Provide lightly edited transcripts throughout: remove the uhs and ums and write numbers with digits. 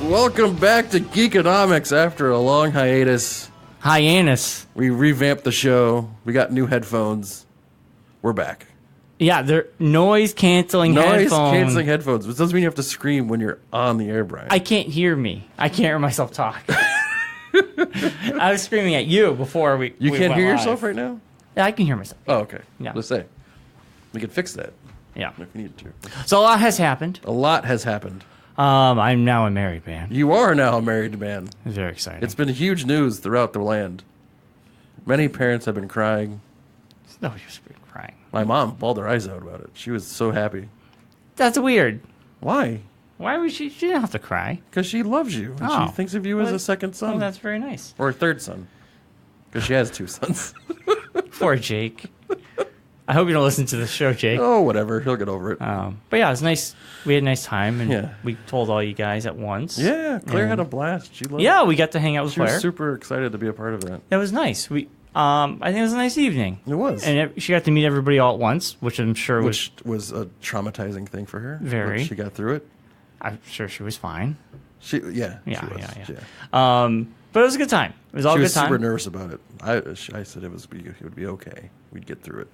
Welcome back to Geekonomics after a long hiatus. We revamped the show. We got new headphones. We're back. Yeah, they're noise-canceling headphones. Noise-canceling headphones, which doesn't mean you have to scream when you're on the air, Brian. I can't hear me. I can't hear myself talk. I was screaming at you before we You can't hear live. yourself right now? Yeah, I can hear myself. Oh, okay. Yeah. Let's say. We could fix that Yeah. if we need to. So a lot has happened. A lot has happened. I'm now a married man. You are now a married man. It's very exciting. It's been huge news throughout the land. Many parents have been crying. No, you've been crying. My mom bawled her eyes out about it. She was so happy. That's weird. Why? Why would she? She didn't have to cry. Because she loves you. And Oh. she thinks of you as a second son. Oh, that's very nice. Or a third son. Because she has two sons. Poor Jake. I hope you don't listen to the show, Jake. Oh, whatever. He'll get over it. But yeah, it was nice. We had a nice time, and Yeah. we told all you guys at once. Yeah, Claire had a blast. She loved Yeah, it. we got to hang out with She Claire. was super excited to be a part of that. That was nice. I think it was a nice evening. It was. And she got to meet everybody all at once, which I'm sure Which was a traumatizing thing for her. Very. But she got through it. I'm sure she was fine. She was. Yeah. Yeah. But it was a good time. It was all She a was good time. super nervous about it. I said it would be okay. We'd get through it.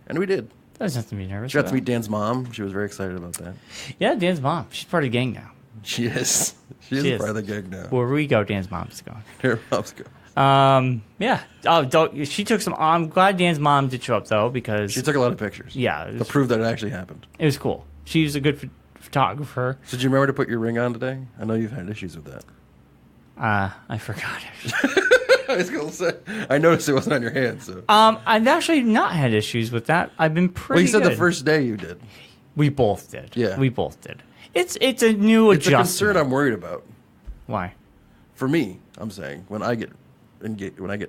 And we did. There's nothing to be nervous She got to about. meet Dan's mom. She was very excited about that. Yeah, Dan's mom. She's part of the gang now. She is. She is part of the gig now. Wherever we go, Dan's mom's going. Her mom's go. Yeah. She took some. I'm glad Dan's mom did show up though, because She took a lot of pictures. yeah, To prove that it actually happened. it was cool. She's a good photographer. So did you remember to put your ring on today? I know you've had issues with that. I forgot. I was going to say. I noticed it wasn't on your hand, so. I've actually not had issues with that. I've been pretty. Well, you said good. the first day you did. We both did. Yeah. We both did. It's a new It's a adjustment. concern I'm worried about. Why? For me, I'm saying, when I get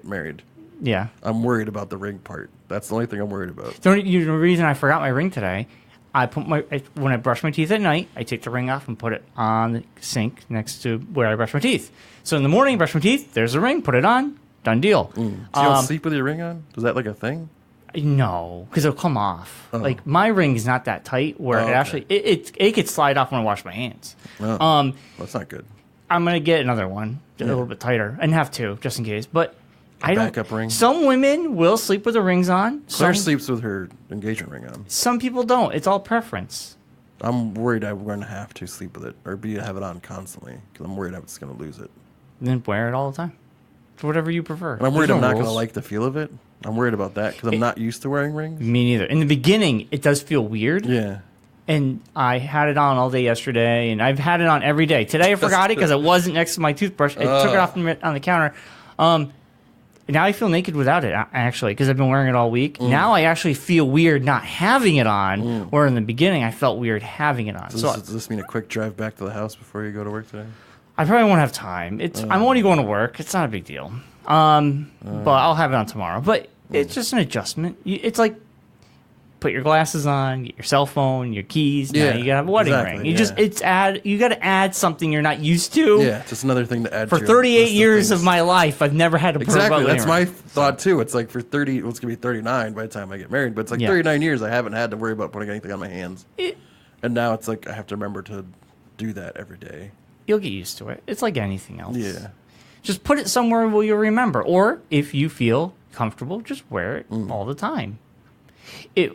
married, Yeah. I'm worried about the ring part. That's the only thing I'm worried about. The reason I forgot my ring today, when I brush my teeth at night, I take the ring off and put it on the sink next to where I brush my teeth. So in the morning, brush my teeth. There's the ring. Put it on. Done deal. So you don't sleep with your ring on? Is that like a thing? No, because it'll come off. Oh. Like my ring is not that tight where Oh, it okay. actually it could slide off when I wash my hands. Oh. Well, that's not good. I'm gonna get another one, a little bit tighter, and have two just in case. But I don't. Backup ring? Some women will sleep with the rings on. Claire Some, sleeps with her engagement ring on. some people don't. It's all preference. I'm worried I'm going to have to sleep with it or have it on constantly because I'm worried I'm just going to lose it. Then wear it all the time. It's whatever you prefer. And I'm worried There's I'm no not going to rules. like the feel of it. I'm worried about that because I'm not used to wearing rings. Me neither. In the beginning, it does feel weird. Yeah. And I had it on all day yesterday, and I've had it on every day. Today I forgot it because it wasn't next to my toothbrush. I took it off on the counter. Now I feel naked without it, actually, because I've been wearing it all week. Now I actually feel weird not having it on, where in the beginning I felt weird having it on. Does this mean a quick drive back to the house before you go to work today? I probably won't have time. I'm only going to work. It's not a big deal. But I'll have it on tomorrow. But it's just an adjustment. It's like put your glasses on, get your cell phone, your keys. Yeah, Now you gotta have a wedding exactly, ring. You got to add something you're not used to. Yeah, it's just another thing to add For to your 38 list years of things. my life, I've never had to put Exactly, a that's wedding my ring. thought too. It's like for 30, well, it's going to be 39 by the time I get married, but it's like Yeah. 39 years I haven't had to worry about putting anything on my hands. It- And now it's like I have to remember to do that every day. You'll get used to it. It's like anything else. Yeah. Just put it somewhere where you'll remember. Or if you feel comfortable, just wear it all the time.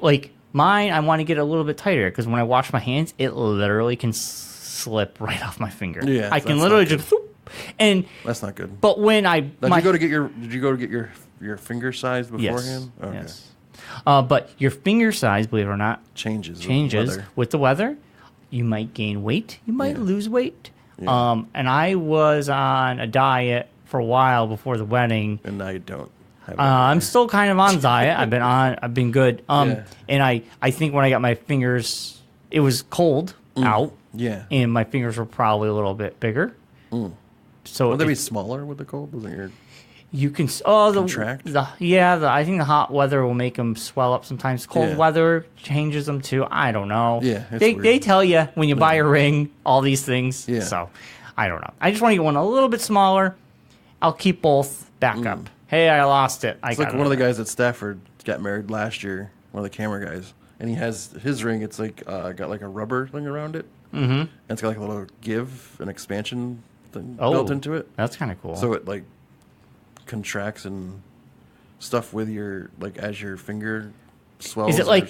Like mine, I want to get a little bit tighter because when I wash my hands, it literally can slip right off my finger. Yeah, I can that's literally not just whoop, and That's not good. but when I Did you go to get your finger size beforehand? yes, Okay. yes. But your finger size, believe it or not, Changes with the weather. You might gain weight. You might Yeah. lose weight. Yeah. And I was on a diet for a while before the wedding. And now you don't have it. I'm still kind of on diet. I've been good. Yeah. And I think when I got my fingers, it was cold out. Yeah. And my fingers were probably a little bit bigger. So Would they be smaller with the cold? Wasn't your you can contract? I think the hot weather will make them swell up sometimes. Cold Yeah. weather changes them too. I don't know. Yeah, it's they weird. tell you when you buy a ring all these things. Yeah. So I don't know. I just want to get one a little bit smaller. I'll keep both back up. Hey, I lost it. It's like one of the guys at Stafford got married last year, one of the camera guys, and he has his ring. It's like got like a rubber thing around it, and it's got like a little give, an expansion thing built into it. That's kind of cool. So it like contracts and stuff with your like as your finger swells. Is it like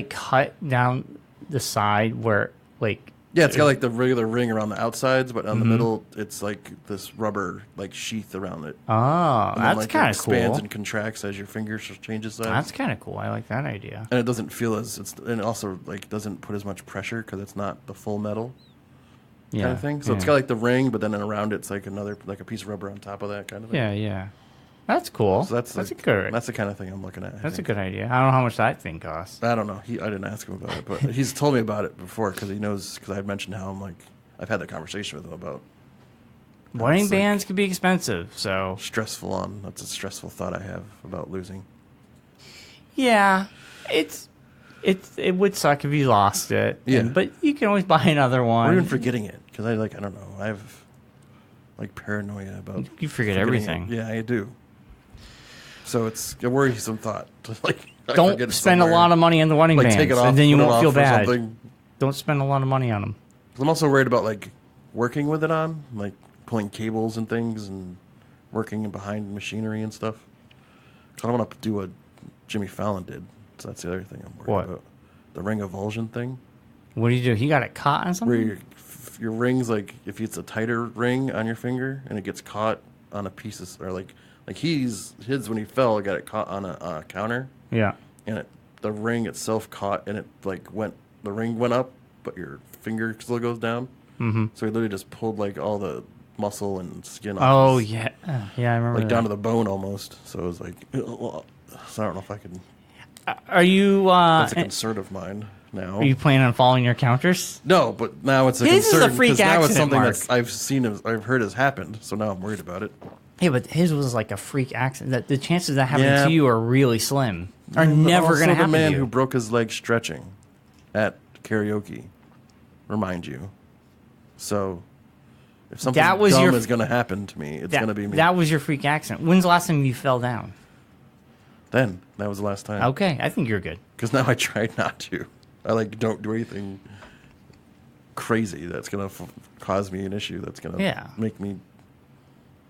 cut down the side where like? Yeah, it's got like the regular ring around the outsides, but on the middle, it's like this rubber like sheath around it. Oh, that's kind of cool. It expands and contracts as your finger changes size. That's kind of cool. I like that idea. And it doesn't feel and it also like doesn't put as much pressure because it's not the full metal kind of thing. So it's got like the ring, but then around it's like another like a piece of rubber on top of that kind of thing. Yeah. That's cool. So that's like, good. That's the kind of thing I'm looking at. That's a good idea. I don't know how much that thing costs. I don't know. I didn't ask him about it, but he's told me about it before because he knows. Because I had mentioned how I've had that conversation with him about wedding bands can be expensive. So stressful. That's a stressful thought I have about losing. Yeah, it would suck if you lost it. Yeah, but you can always buy another one. Or even forgetting it because I don't know. I have like paranoia about you forget everything. Yeah, I do. So it's a worrisome thought. Don't spend a lot of money on the wedding bands, take it off, and then you won't feel bad. Something. Don't spend a lot of money on them. I'm also worried about like working with it on, like pulling cables and things, and working behind machinery and stuff. I don't want to do what Jimmy Fallon did. So that's the other thing I'm worried about. The ring avulsion thing. What do you do? He got it caught on something? Where your ring's like, if it's a tighter ring on your finger and it gets caught on a piece of, or like his when he fell, got it caught on a counter. Yeah. And the ring itself caught, and it like the ring went up, but your finger still goes down. Mm-hmm. So he literally just pulled like all the muscle and skin off. Oh, yeah. Yeah, I remember like down to the bone almost. So it was like, so I don't know if I could. Are you? That's a concern of mine now. Are you planning on following your counters? No, but now it's a his concern. Is a freak accident, now it's something Mark. that I've heard has happened. So now I'm worried about it. Yeah, but his was like a freak accident. That the chances of that happening to you are really slim. Are never going to happen. The man to you. who broke his leg stretching at karaoke, remind you. So if something dumb is going to happen to me, it's going to be me. That was your freak accident. When's the last time you fell down? Then that was the last time. Okay, I think you're good. Because now I try not to. I don't do anything crazy that's going to cause me an issue. That's going to make me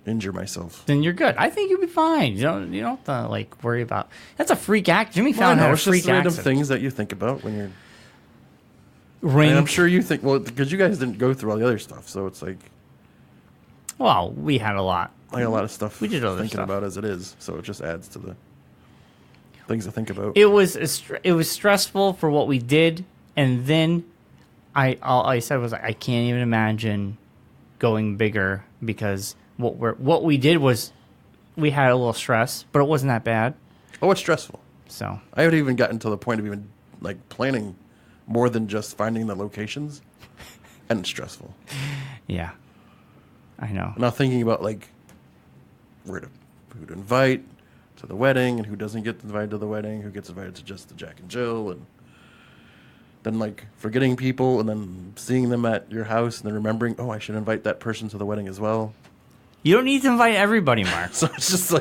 injure myself. Then you're good. I think you'll be fine. You don't have to worry about. That's a freak act. Jimmy Fallon had a freak accident. Random things that you think about when you're. Ring. And I'm sure you think because you guys didn't go through all the other stuff, so it's like. Well, we had a lot. I had a lot of stuff. We did other thinking stuff about as it is, so it just adds to the things to think about. It was stressful for what we did, and then all I said was I can't even imagine going bigger because what we did was we had a little stress, but it wasn't that bad. Oh, it's stressful. So I haven't even gotten to the point of even planning more than just finding the locations, and it's stressful. Yeah, I know. Now thinking about who to invite to the wedding and who doesn't get invited to the wedding, who gets invited to just the Jack and Jill, and then forgetting people and then seeing them at your house and then remembering, oh, I should invite that person to the wedding as well. You don't need to invite everybody, Mark. So it's just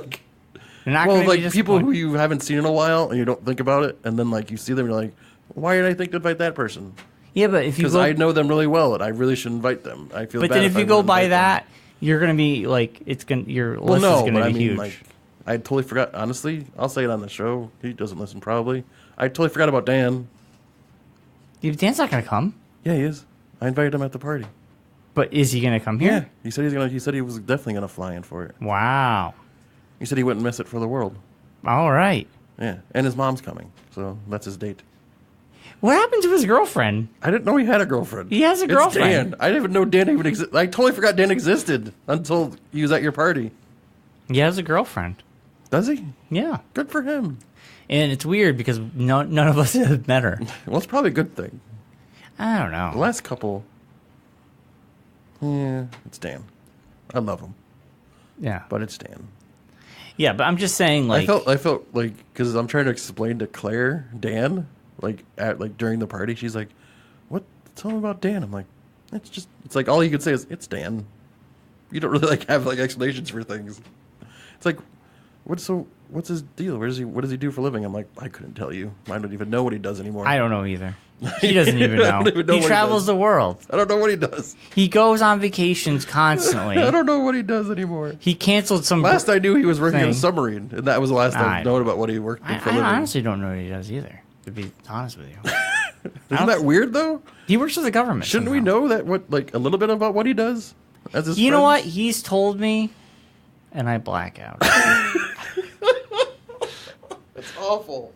people who you haven't seen in a while and you don't think about it, and then you see them and you're like, why did I think to invite that person? Yeah, but if you because I know them really well and I really should invite them. I feel. But bad then if you go by that, them. You're gonna be your list is gonna be huge. I totally forgot. Honestly, I'll say it on the show. He doesn't listen probably. I totally forgot about Dan. Yeah, Dan's not gonna come. Yeah, he is. I invited him at the party. But is he gonna come here? Yeah, he said he's gonna. He said he was definitely gonna fly in for it. Wow. He said he wouldn't miss it for the world. All right. Yeah, and his mom's coming, so that's his date. What happened to his girlfriend? I didn't know he had a girlfriend. He has a girlfriend. It's Dan. I didn't even know Dan even existed. I totally forgot Dan existed until he was at your party. He has a girlfriend. Does he? Yeah. Good for him. And it's weird because none of us have met her. Well, it's probably a good thing. I don't know. The last couple, it's Dan. I love him. Yeah. But it's Dan. Yeah, but I'm just saying, I felt because I'm trying to explain to Claire, Dan, during the party, she's like, "What? Tell me about Dan." I'm like, it's all you could say is it's Dan. You don't really have explanations for things. It's like, What's his deal? What does he do for a living? I'm like, I couldn't tell you. I don't even know what he does anymore. I don't know either. He doesn't even know. I don't even know he what travels he the world. I don't know what he does. He goes on vacations constantly. I don't know what he does anymore. He canceled some. Last I knew, he was working on a thing. submarine, and that was the last I've known about what he worked for a living. I honestly don't know what he does either, to be honest with you. Isn't that weird, though? He works for the government. Shouldn't we know that a little bit about what he does? As his You know what? friends? He's told me, and I black out. That's awful.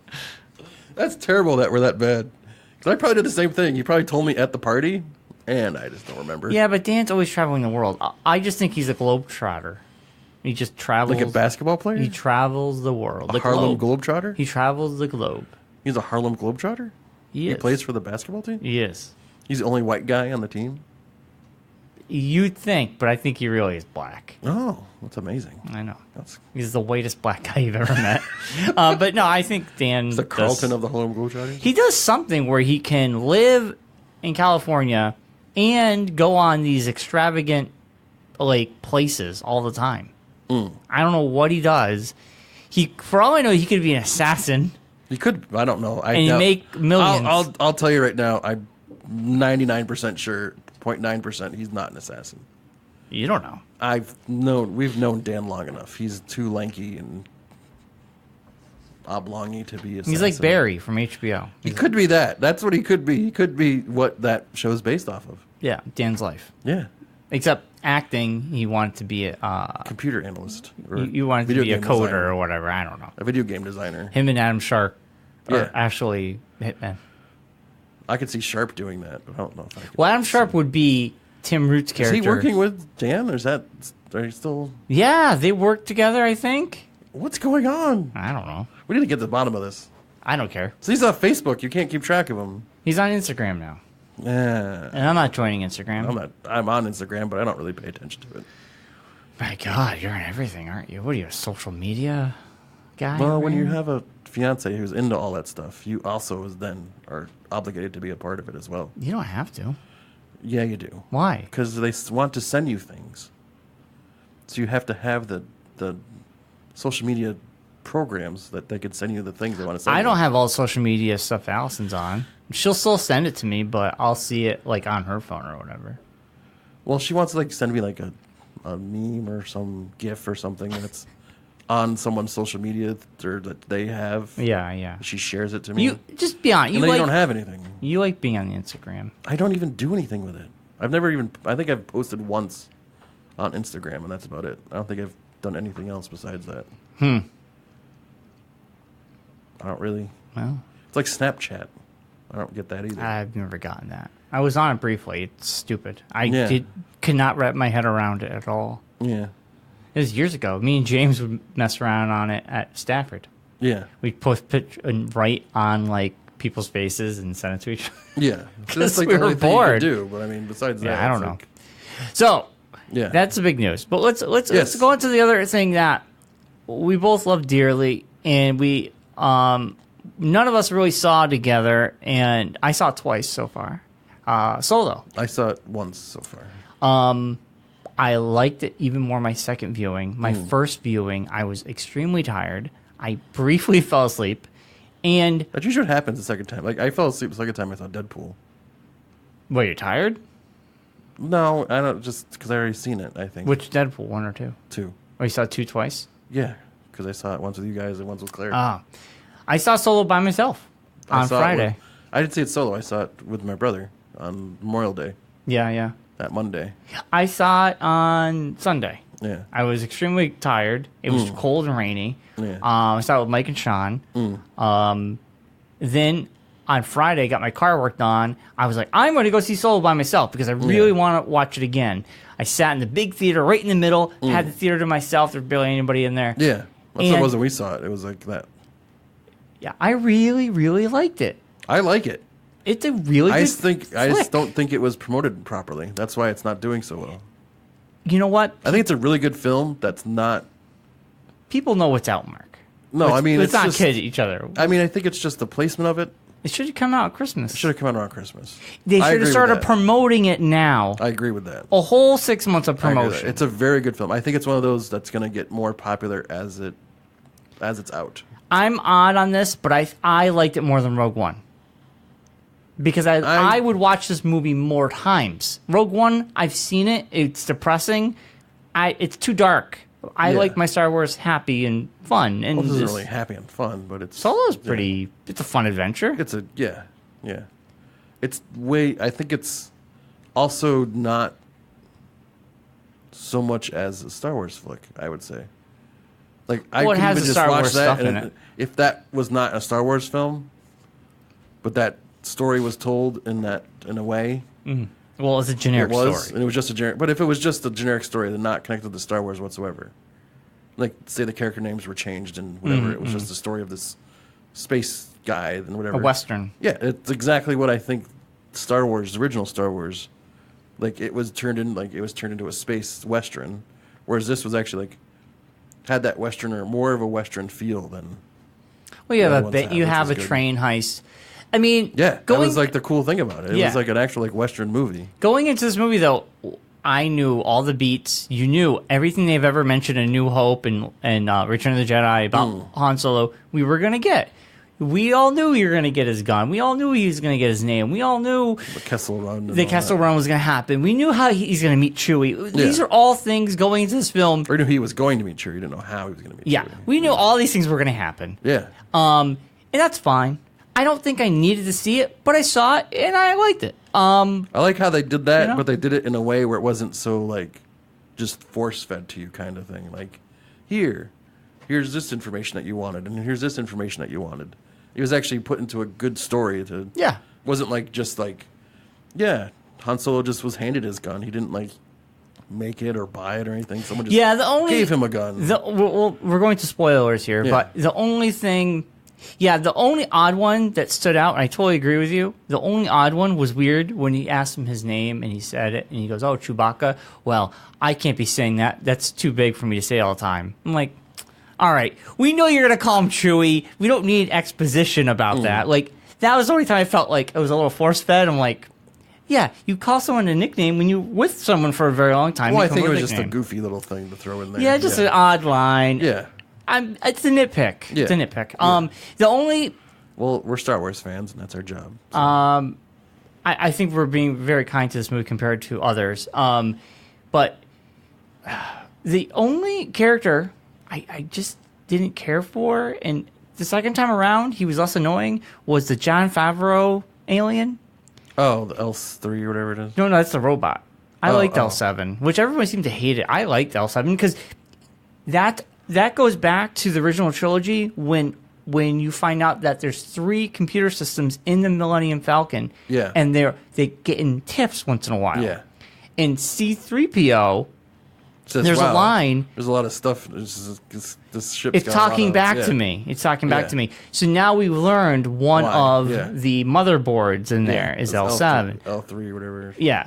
That's terrible that we're that bad. Because I probably did the same thing. He probably told me at the party, and I just don't remember. Yeah, but Dan's always traveling the world. I just think he's a globetrotter. He just travels. Like a basketball player? He travels the world. A Harlem Globetrotter? He travels the globe. He's a Harlem Globetrotter? He He plays for the basketball team? He is. He's the only white guy on the team? You'd think, but I think he really is black. Oh, that's amazing. I know. That's He's the whitest black guy you've ever met. But no, I think Dan. the Carlton of the Harlem Globetrotters? He does something where he can live in California and go on these extravagant places all the time. I don't know what he does. For all I know, he could be an assassin. He could. I don't know. And you make millions. I'll tell you right now, I'm 99% sure, 0.9%, he's not an assassin. You don't know. We've known Dan long enough. He's too lanky and oblongy to be assassin. He's like Barry from HBO. He could be that. That's what he could be. He could be what that show's based off of. Yeah, Dan's life. Yeah. Except acting, he wanted to be a Computer analyst. Or you wanted to video be a game coder designer. or whatever. I don't know. A video game designer. Him and Adam Sharp Yeah. are actually hitmen. I could see Sharp doing that, but I don't know if I could. Well, Adam Sharp would be Tim Root's Is character. he working with Dan, or are you still... Yeah, they work together, I think. What's going on? I don't know. We need to get to the bottom of this. I don't care. So he's on Facebook. You can't keep track of him. He's on Instagram now. Yeah. And I'm not joining Instagram. I'm on Instagram, but I don't really pay attention to it. My God, you're on everything, aren't you? What are you, a social media guy? Well, when you man? have a fiance who's into all that stuff, you also then are obligated to be a part of it as well. You don't have to. Yeah, you do. Why? Because they want to send you things. So you have to have the social media programs that they could send you the things they want to send you. I don't have all social media stuff Allison's on. She'll still send it to me, but I'll see it on her phone or whatever. Well, she wants to send me a meme or some GIF or something that's on someone's social media or that they have. Yeah. She shares it to me. You just be honest. and then you don't have anything. You like being on the Instagram. I don't even do anything with it. I think I've posted once on Instagram, and that's about it. I don't think I've done anything else besides that. I don't really. Well, It's like Snapchat. I don't get that either. I've never gotten that. I was on it briefly. It's stupid. Yeah. Could not wrap my head around it at all. Yeah. It was years ago. Me and James would mess around on it at Stafford. Yeah. We'd post picture and write on people's faces and send it to each other. Yeah. So Because that's we the were only thing bored. you can do. But I mean, besides that, Yeah, I don't it's know. like- So yeah. that's the big news. But let's Yes. go into the other thing that we both love dearly, and we none of us really saw together, and I saw it twice so far. Solo. I saw it once so far. I liked it even more my second viewing. My first viewing, I was extremely tired. I briefly fell asleep, and That's usually what happens the second time. I fell asleep the second time I saw Deadpool. wait, you're tired? No, I don't. Just because I already seen it. I think. Which Deadpool, 1 or 2? 2? Oh, you saw 2 twice? Yeah, because I saw it once with you guys and once with Claire. I saw Solo by myself I on saw it Friday. I didn't see it solo. I saw it with my brother on Memorial Day, Yeah. that Monday. I saw it on Sunday. Yeah. I was extremely tired. It was cold and rainy. Yeah. I saw it with Mike and Sean. Then on Friday, got my car worked on. I was like, I'm going to go see Solo by myself because I really want to watch it again. I sat in the big theater right in the middle, had the theater to myself. There was barely anybody in there. Yeah. That's what And- it was when we saw it. It was like that. Yeah, I really, really liked it. I like it. It's a really I good just think I flick. just don't think it was promoted properly. That's why it's not doing so well. You know what? I think it's a really good film that's not. People know what's out, Mark. No, I mean, let's it's not just, kid each other. I mean, I think it's just the placement of it. It should have come out at Christmas. Should have come out around Christmas. They I should agree have with started that. promoting it now. I agree with that. A whole 6 months of I agree with that. promotion. It's a very good film. I think it's one of those that's going to get more popular as it it's out. I'm odd on this, but I liked it more than Rogue One. Because I would watch this movie more times. Rogue One, I've seen it. It's depressing. It's too dark. I like my Star Wars happy and fun. And this isn't really happy and fun, but it's... Solo's pretty... It's a fun adventure. It's a... Yeah. It's way... I think it's also not so much as a Star Wars flick, I would say. Like, I could even just watch that, and if that was not a Star Wars film, but that story was told in a way... Mm. Well, it's a generic story. And it was just a generic... But if it was just a generic story, then not connected to Star Wars whatsoever. Like, say the character names were changed and whatever. It was just the story of this space guy and whatever. A Western. Yeah, it's exactly what I think Star Wars, the original Star Wars, like, it was turned into a space Western, whereas this was actually, like, had that Western or more of a Western feel than... Well, you have a train heist. I mean... Yeah, that was, like, the cool thing about it. It was, like, an actual, like, Western movie. Going into this movie, though, I knew all the beats. You knew everything they've ever mentioned in New Hope and Return of the Jedi about Han Solo, we were going to get. We all knew we were going to get his gun. We all knew he was going to get his name. We all knew... The Kessel Run. The Kessel Run was going to happen. We knew how he's going to meet Chewie. These are all things going into this film. We knew he was going to meet Chewie. We didn't know how he was going to meet Chewie. Yeah, we knew all these things were going to happen. Yeah. And that's fine. I don't think I needed to see it, but I saw it and I liked it. I like how they did that, but they did it in a way where it wasn't so like just force fed to you kind of thing. Like, here's this information that you wanted, and here's this information that you wanted. It was actually put into a good story. Wasn't like just like, Han Solo just was handed his gun. He didn't like make it or buy it or anything. Someone just gave him a gun. We're going to spoilers here, but the only thing. Yeah, the only odd one that stood out, and I totally agree with you, the only odd one was weird when he asked him his name, and he said it, and he goes, oh, Chewbacca? Well, I can't be saying that. That's too big for me to say all the time. I'm like, all right, we know you're going to call him Chewie. We don't need exposition about that. Like, that was the only time I felt like it was a little force-fed. I'm like, yeah, you call someone a nickname when you're with someone for a very long time. Well, I think it was just a goofy little thing to throw in there. Yeah, just an odd line. Yeah. It's a nitpick. Yeah. It's a nitpick. The only... Well, we're Star Wars fans, and that's our job. So. I think we're being very kind to this movie compared to others. But the only character I just didn't care for, and the second time around he was less annoying, was the Jon Favreau alien. Oh, the L3 or whatever it is? No, that's the robot. I liked L7, which everyone seemed to hate it. I liked L7 because that goes back to the original trilogy when you find out that there's 3 computer systems in the Millennium Falcon. Yeah. And they get in tiffs once in a while. Yeah. In C-3PO, there's a line. There's a lot of stuff. This ship's it's talking back to me. It's talking back to me. So now we've learned one of the motherboards in there is L7. L3 or whatever. Yeah.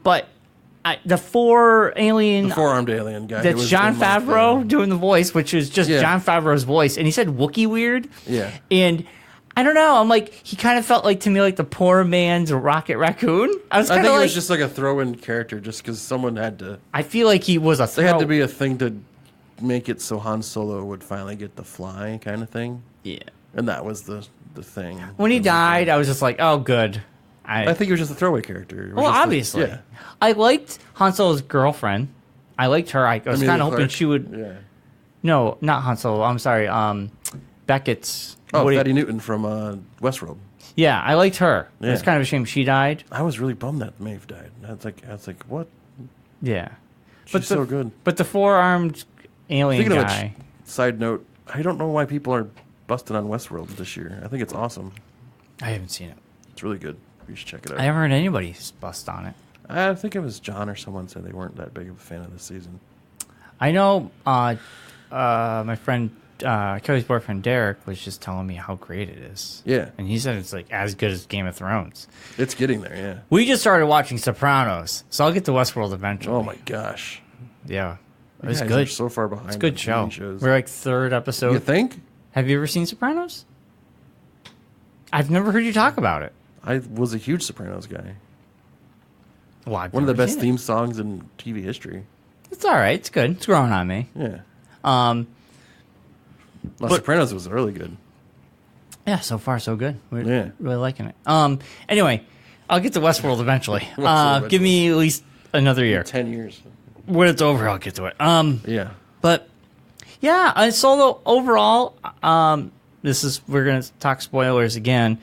But... the 4 alien... The 4-armed alien guy. That's Jon Favreau doing the voice, which is just Jon Favreau's voice. And he said Wookiee weird. Yeah. And I don't know. I'm like, he kind of felt like to me like the poor man's Rocket Raccoon. I think it was just like a throw-in character just because someone had to... I feel like he was a There had to be a thing to make it so Han Solo would finally get to fly kind of thing. Yeah. And that was the thing. When he died, I was just like, oh, good. I think he was just a throwaway character. Well, obviously. I liked Han Solo's girlfriend. I liked her. I was kind of hoping she would... Yeah. No, not Han Solo. I'm sorry. Beckett's... Fatty Newton from Westworld. Yeah, I liked her. Yeah. It's kind of a shame she died. I was really bummed that Maeve died. I was like, what? Yeah. She's so good. But the 4-armed alien Speaking guy... of which, side note, I don't know why people are busting on Westworld this year. I think it's awesome. I haven't seen it. It's really good. You should check it out. I haven't heard anybody bust on it. I think it was John or someone said they weren't that big of a fan of this season. I know my friend Kelly's boyfriend Derek was just telling me how great it is. Yeah. And he said it's like as good as Game of Thrones. It's getting there, yeah. We just started watching Sopranos, so I'll get to Westworld eventually. Oh my gosh. Yeah. It was good. So far behind. It's a good show. Shows. We're like 3rd episode. You think? Have you ever seen Sopranos? I've never heard you talk about it. I was a huge Sopranos guy. Well, one of the best theme songs in TV history. It's all right. It's good. It's growing on me. Yeah. Los Sopranos was really good. Yeah, so far so good. We're Yeah. really liking it. Anyway, I'll get to Westworld eventually. Westworld Give me at least another year. 10 years. When it's over, I'll get to it. Yeah. But yeah, Solo overall, we're gonna talk spoilers again.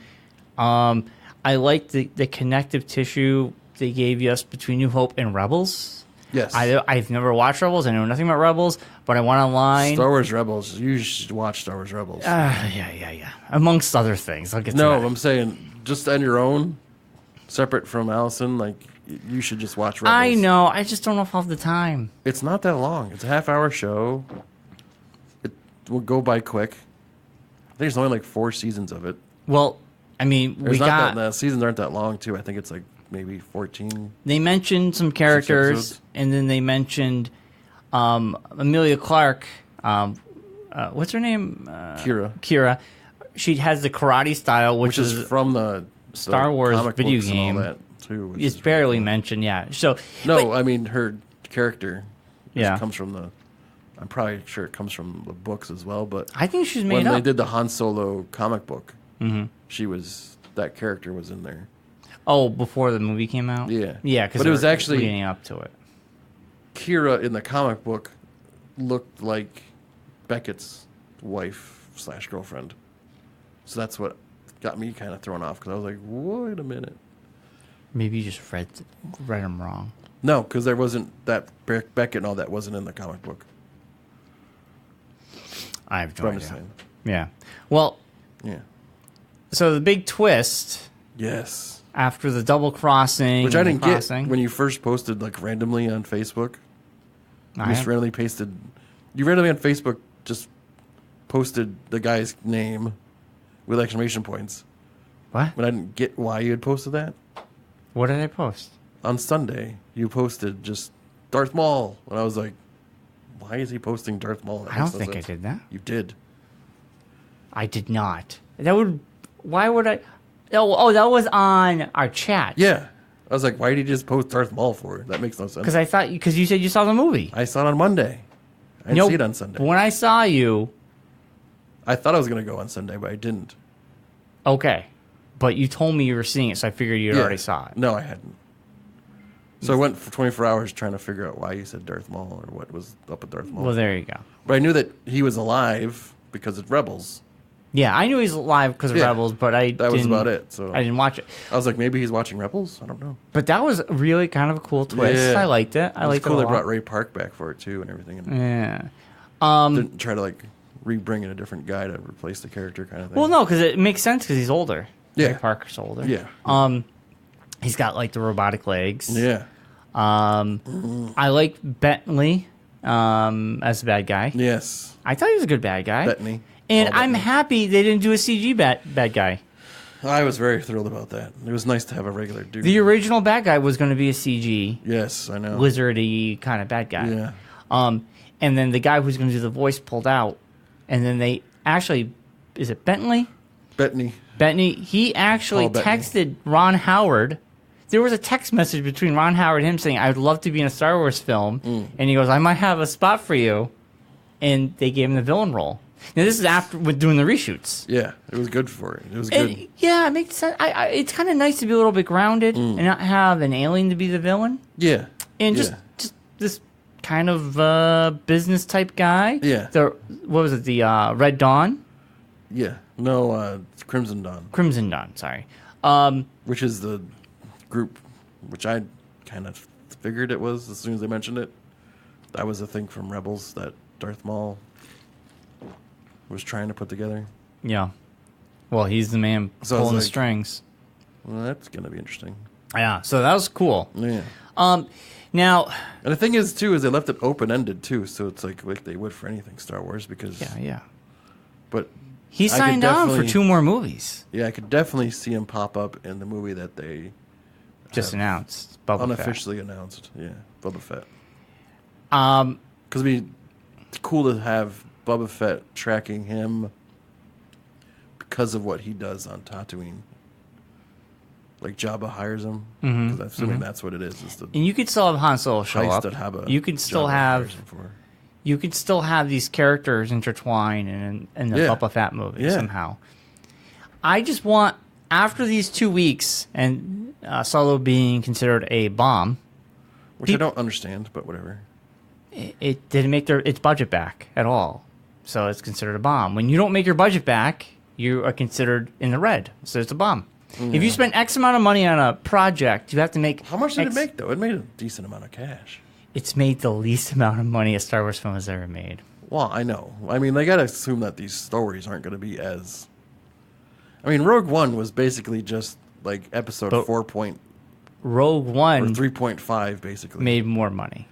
I like the connective tissue they gave us between New Hope and Rebels. Yes. I've never watched Rebels. I know nothing about Rebels, but I went online. Star Wars Rebels. You should watch Star Wars Rebels. Yeah. Amongst other things, I'll get to No, that. I'm saying just on your own, separate from Allison, like you should just watch Rebels. I know. I just don't know if I'll have the time. It's not that long. It's a half-hour show. It will go by quick. I think there's only like 4 seasons of it. Well, I mean, The seasons aren't that long too. I think it's like maybe 14. They mentioned some characters, episodes. and then they mentioned Amelia Clark. What's her name? Kira. She has the karate style, which is from the Star Wars comic video books and game. all that too. which It's is barely really cool. mentioned, yeah. So No, I mean her character. Yeah. comes from the. I'm probably sure it comes from the books as well, but I think she's when made they up. did the Han Solo comic book, that character was in there. Oh, before the movie came out? Yeah. Yeah, because But it was actually- leading up to it. Kira in the comic book looked like Beckett's wife / girlfriend. So that's what got me kind of thrown off because I was like, wait a minute. Maybe you just read them wrong. No, because there wasn't that Beckett and all that wasn't in the comic book. I have That's no what I'm idea. saying. Yeah. Well, Yeah. so the big twist Yes. after the double crossing, Which I didn't get crossing, when you first posted like randomly on Facebook. You I just have- randomly pasted. You randomly on Facebook just posted the guy's name with exclamation points. What? But I didn't get why you had posted that. What did I post? On Sunday, you posted just Darth Maul, and I was like, "Why is he posting Darth Maul?" That I don't makes no think sense. I did that. You did. I did not. That would. Why would I? Oh, that was on our chat. Yeah, I was like, "Why did he just post Darth Maul for?" That makes no sense. Because I thought because you said you saw the movie. I saw it on Monday. I didn't see it on Sunday. When I saw you, I thought I was going to go on Sunday, but I didn't. okay, but you told me you were seeing it, so I figured you Yeah. already saw it. No, I hadn't. So I went for 24 hours trying to figure out why you said Darth Maul or what was up with Darth Maul. Well, there you go. But I knew that he was alive because of Rebels. Yeah, I knew he was alive because of Yeah, Rebels, but that was about it. So I didn't watch it. I was like, maybe he's watching Rebels. I don't know. But that was really kind of a cool twist. Yeah. I liked it. I It was liked cool. it a They lot. brought Ray Park back for it too and everything. And Yeah. didn't try to like re-bring in a different guy to replace the character kind of thing. Well, no, because it makes sense because he's older. Yeah. Ray Parker's older. Yeah. He's got like the robotic legs. Yeah. I like Bentley as the bad guy. Yes. I thought he was a good bad guy. Bettany. And All I'm Bettany. happy they didn't do a CG bad guy. I was very thrilled about that. It was nice to have a regular dude. The original bad guy was going to be a CG, Yes, I know. lizardy kind of bad guy. Yeah. And then the guy who's going to do the voice pulled out. And then they actually, is it Bentley? Bettany. Bentley, he actually Paul Bettany. texted Ron Howard. There was a text message between Ron Howard and him saying, I'd love to be in a Star Wars film. And he goes, I might have a spot for you. And they gave him the villain role. Now, this is after with doing the reshoots. Yeah, it was good for it. It was good. And, yeah, it makes sense. It's kind of nice to be a little bit grounded and not have an alien to be the villain. Yeah. And yeah. just this kind of business type guy. Yeah. What was it? The Red Dawn? Yeah. No, Crimson Dawn, Crimson Dawn, sorry. which is the group, which I kind of figured it was as soon as they mentioned it. That was a thing from Rebels that Darth Maul was trying to put together. Yeah. Well, he's the man So I was pulling the like- strings. Well, that's going to be interesting. Yeah, so that was cool. Yeah. Now, And the thing is, too, is they left it open-ended, too, so it's like they would for anything Star Wars because... yeah. But, He I could signed on for definitely- 2 more movies. yeah, I could definitely see him pop up in the movie that they Just have announced. Boba Fett. unofficially announced. Yeah, Boba Fett. Um, Because it'd be cool to have Boba Fett tracking him because of what he does on Tatooine. Like Jabba hires him. Mhm, 'Cause I'm assuming that's what it is. Is the and you could still have Han Solo show heist up. that Jabba You could still Jabba have hires him for. you could still have these characters intertwined in the Boba Fett movie somehow. I just want, after these 2 weeks, and Solo being considered a bomb, which I don't understand, but whatever. It didn't make its budget back at all, so it's considered a bomb. When you don't make your budget back, you are considered in the red, so it's a bomb. If you spend X amount of money on a project, you have to make... How much did it make, though? It made a decent amount of cash. It's made the least amount of money a Star Wars film has ever made. Well, I know. I mean, they got to assume that these stories aren't going to be as... I mean, Rogue One was basically just like episode 4 point... Rogue One... Or 3.5, basically. Made more money.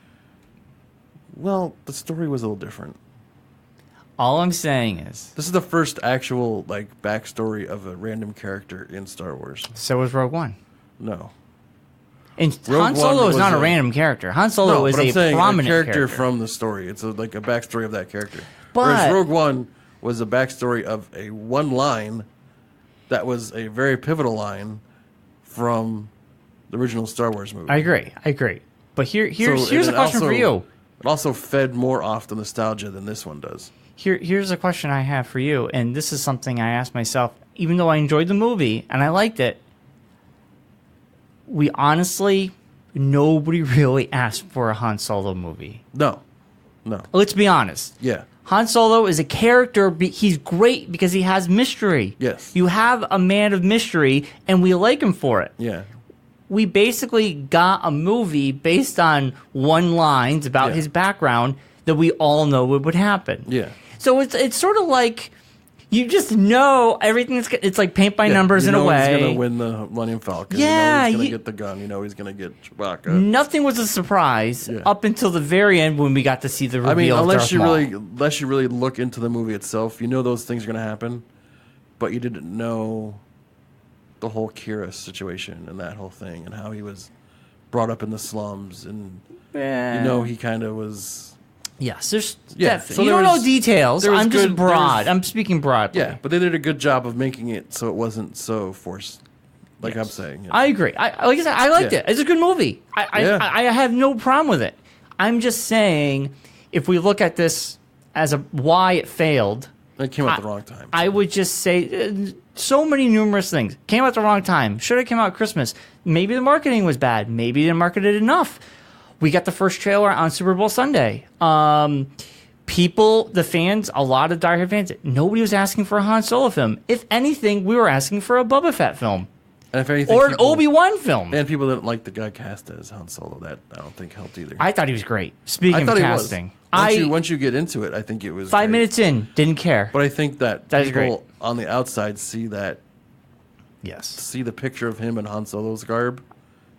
Well, the story was a little different. All I'm saying is... This is the first actual, like, backstory of a random character in Star Wars. So was Rogue One. No. And Han Solo is not a random character. Han Solo is a prominent character from the story. It's like a backstory of that character. But, whereas Rogue One was a backstory of a one line that was a very pivotal line from the original Star Wars movie. I agree. But here's a question for you. It also fed more off the nostalgia than this one does. Here's a question I have for you, and this is something I asked myself, even though I enjoyed the movie and I liked it. We honestly, nobody really asked for a Han Solo movie. No. Let's be honest. Yeah. Han Solo is a character. He's great because he has mystery. Yes. You have a man of mystery, and we like him for it. Yeah. We basically got a movie based on one lines about his background that we all know would happen. Yeah. So it's sort of like you just know everything's. It's like paint by numbers in a way. He's gonna win the Millennium Falcon. Yeah, you know he's gonna get the gun. You know he's gonna get Chewbacca. Nothing was a surprise up until the very end when we got to see the reveal. Unless of Darth you really look into the movie itself, you know those things are gonna happen, but you didn't know the whole Kira situation and that whole thing and how he was brought up in the slums and you know he kind of was. Yes, there's so you don't know details. I'm just broad. I'm speaking broadly. Yeah, but they did a good job of making it so it wasn't so forced. Like I'm saying, I agree. Like I said, I liked it. It's a good movie. I have no problem with it. I'm just saying, if we look at this as why it failed, it came out the wrong time. I would just say so many numerous things came out the wrong time. Should have come out Christmas. Maybe the marketing was bad. Maybe they didn't market it enough. We got the first trailer on Super Bowl Sunday. People, the fans, a lot of diehard fans, nobody was asking for a Han Solo film. If anything, we were asking for a Boba Fett film. And if anything, or an Obi-Wan film. And people didn't like the guy cast as Han Solo. That I don't think helped either. I thought he was great. Speaking of casting. Once you get into it, I think it was 5 minutes in, didn't care. But I think that people great. On the outside see that. Yes. See the picture of him in Han Solo's garb.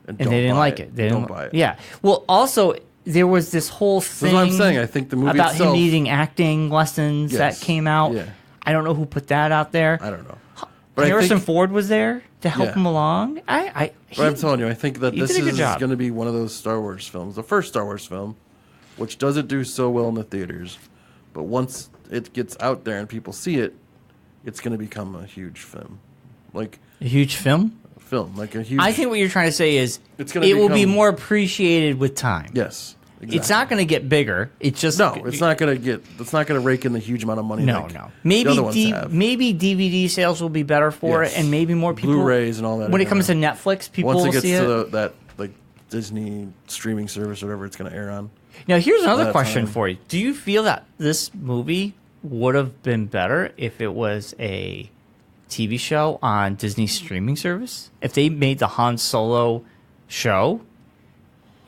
And they didn't like it. They don't buy it. Yeah. Well, also, there was this whole thing. That's what I'm saying. I think the movie about itself, him needing acting lessons that came out. Yeah. I don't know who put that out there. I don't know. But Harrison Ford was there to help him along. But I'm telling you, I think that this is going to be one of those Star Wars films, the first Star Wars film, which doesn't do so well in the theaters, but once it gets out there and people see it, it's going to become a huge film, like a huge film. Like a huge. I think what you're trying to say is it will be more appreciated with time. Yes. Exactly. It's not going to get bigger. It's just it's not going to rake in the huge amount of money. No. Maybe DVD sales will be better for it, and maybe more people. Blu-rays and all that. When it comes to Netflix, people will see it. Once it gets to that like Disney streaming service, or whatever it's going to air on. Now, here's another question for you: do you feel that this movie would have been better if it was a TV show on Disney's streaming service? If they made the Han Solo show?